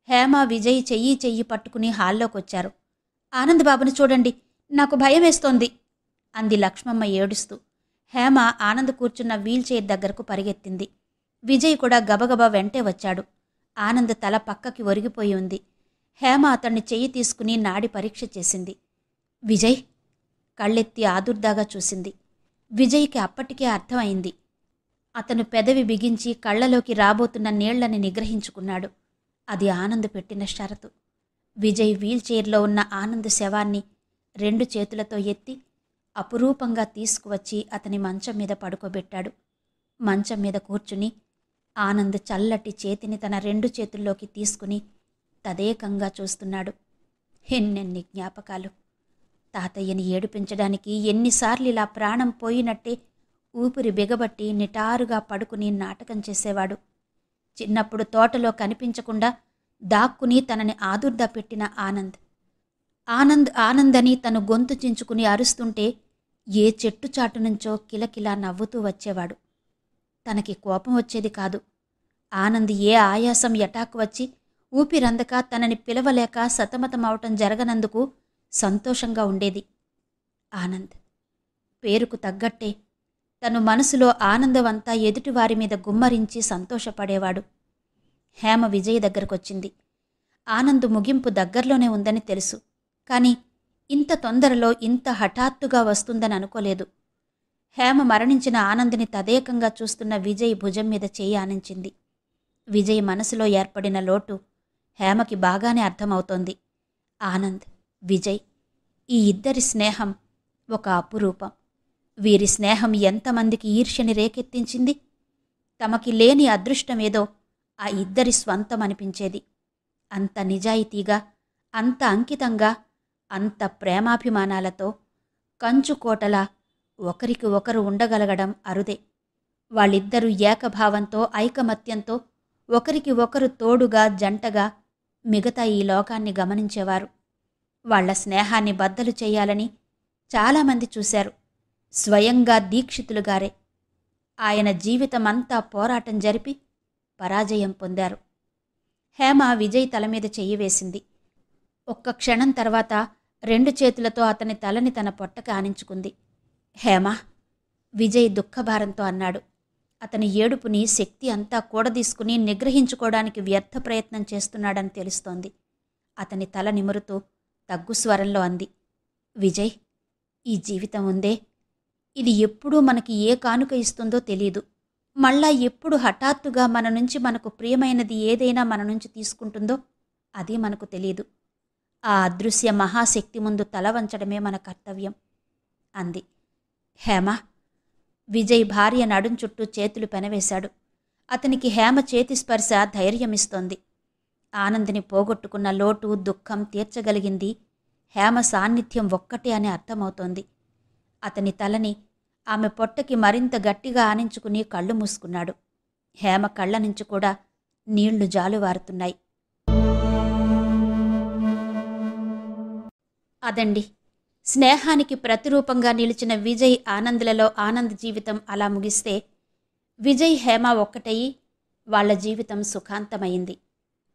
హేమ, విజయ్ చెయ్యి పట్టుకుని హాల్లోకొచ్చారు. ఆనంద్ బాబుని చూడండి, నాకు భయం వేస్తోంది అంది లక్ష్మమ్మ ఏడుస్తూ. హేమ ఆనంద్ కూర్చున్న వీల్చైర్ దగ్గరకు పరిగెత్తింది. విజయ్ కూడా గబగబా వెంటే వచ్చాడు. ఆనంద్ తల పక్కకి ఒరిగిపోయి ఉంది. హేమ అతన్ని చెయ్యి తీసుకుని నాడి పరీక్ష చేసింది. విజయ్ కళ్ళెత్తి ఆదుర్దాగా చూసింది. విజయ్కి అప్పటికే అర్థమైంది. అతను పెదవి బిగించి కళ్లలోకి రాబోతున్న నీళ్లని నిగ్రహించుకున్నాడు. అది ఆనంద్ పెట్టిన షరతు. విజయ్ వీల్చైర్లో ఉన్న ఆనంద్ శవాన్ని 2 చేతులతో ఎత్తి అపురూపంగా తీసుకువచ్చి అతని మంచం మీద పడుకోబెట్టాడు. మంచం మీద కూర్చుని ఆనంద్ చల్లటి చేతిని తన 2 చేతుల్లోకి తీసుకుని తదేకంగా చూస్తున్నాడు. ఎన్నెన్ని జ్ఞాపకాలు! తాతయ్యని ఏడిపించడానికి ఎన్నిసార్లు ఇలా ప్రాణం పోయినట్టే ఊపిరి బిగబట్టి నిటారుగా పడుకుని నాటకం చేసేవాడు. చిన్నప్పుడు తోటలో కనిపించకుండా దాక్కుని తనని ఆదుర్దా పెట్టిన ఆనంద్ ఆనంద్ ఆనంద్ అని తను గొంతు చించుకుని అరుస్తుంటే ఏ చెట్టు చాటు నుంచో కిలకిలా నవ్వుతూ వచ్చేవాడు. తనకి కోపం వచ్చేది కాదు. ఆనంద్ ఏ ఆయాసం ఎటాకు వచ్చి ఊపిరందక తనని పిలవలేక సతమతమవటం జరగనందుకు సంతోషంగా ఉండేది. ఆనంద్ పేరుకు తగ్గట్టే తను మనసులో ఆనందమంతా ఎదుటివారి మీద గుమ్మరించి సంతోషపడేవాడు. హేమ విజయ్ దగ్గరకొచ్చింది. ఆనంద్ ముగింపు దగ్గర్లోనే ఉందని తెలుసు. కాని ఇంత తొందరలో ఇంత హఠాత్తుగా వస్తుందని అనుకోలేదు. హేమ మరణించిన ఆనంద్ని తదేకంగా చూస్తున్న విజయ్ భుజం మీద చేయి ఆనించింది. విజయ్ మనసులో ఏర్పడిన లోటు హేమకి బాగానే అర్థమవుతోంది. ఆనంద్, విజయ్, ఈ ఇద్దరి స్నేహం ఒక అపురూపం. వీరి స్నేహం ఎంతమందికి ఈర్ష్యని రేకెత్తించింది. తమకి లేని అదృష్టమేదో ఆ ఇద్దరి స్వంతం అనిపించేది. అంత నిజాయితీగా, అంత అంకితంగా, అంత ప్రేమాభిమానాలతో కంచుకోటలా ఒకరికి ఒకరు ఉండగలగడం అరుదే. వాళ్ళిద్దరూ ఏకభావంతో, ఐకమత్యంతో ఒకరికి ఒకరు తోడుగా, జంటగా మిగతా ఈ లోకాన్ని గమనించేవారు. వాళ్ల స్నేహాన్ని బద్దలు చెయ్యాలని చాలామంది చూశారు. స్వయంగా దీక్షితులుగారే ఆయన జీవితమంతా పోరాటం జరిపి పరాజయం పొందారు. హేమ విజయ్ తలమీద చెయ్యి వేసింది. ఒక్క క్షణం తర్వాత 2 చేతులతో అతని తలని తన పొట్టకి ఆనించుకుంది. హేమా, విజయ్ దుఃఖభారంతో అన్నాడు. అతని ఏడుపుని శక్తి అంతా కూడదీసుకుని నిగ్రహించుకోవడానికి వ్యర్థ ప్రయత్నం చేస్తున్నాడని తెలుస్తోంది. అతని తల నిమురుతూ తగ్గు స్వరంలో అంది, విజయ్, ఈ జీవితం ఉందే, ఇది ఎప్పుడూ మనకి ఏ కానుక ఇస్తుందో తెలీదు. మళ్ళా ఎప్పుడు హఠాత్తుగా మన నుంచి మనకు ప్రియమైనది ఏదైనా మన నుంచి తీసుకుంటుందో అది మనకు తెలీదు. ఆ అదృశ్య మహాశక్తి ముందు తల వంచడమే మన కర్తవ్యం అంది. హేమ. విజయ్ భార్య నడుం చుట్టూ చేతులు పెనవేశాడు. అతనికి హేమ చేతి స్పర్శ ధైర్యమిస్తోంది. ఆనందిని పోగొట్టుకున్న లోటు, దుఃఖం తీర్చగలిగింది హేమ సాన్నిధ్యం ఒక్కటే అని అర్థమవుతోంది. అతని తలని ఆమె పొట్టకి మరింత గట్టిగా ఆనించుకుని కళ్ళు మూసుకున్నాడు. హేమ కళ్ళ నుంచి కూడా నీళ్లు జాలువారుతున్నాయి. అదండి, స్నేహానికి ప్రతిరూపంగా నిలిచిన విజయ్ ఆనంద్లలో ఆనంద్ జీవితం అలా ముగిస్తే, విజయ్ హేమ ఒక్కటయి వాళ్ల జీవితం సుఖాంతమైంది.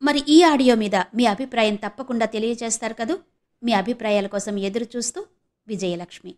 మరి ఈ ఆడియో మీద మీ అభిప్రాయం తప్పకుండా తెలియజేస్తారు కదూ. మీ అభిప్రాయాల కోసం ఎదురు చూస్తూ విజయలక్ష్మి.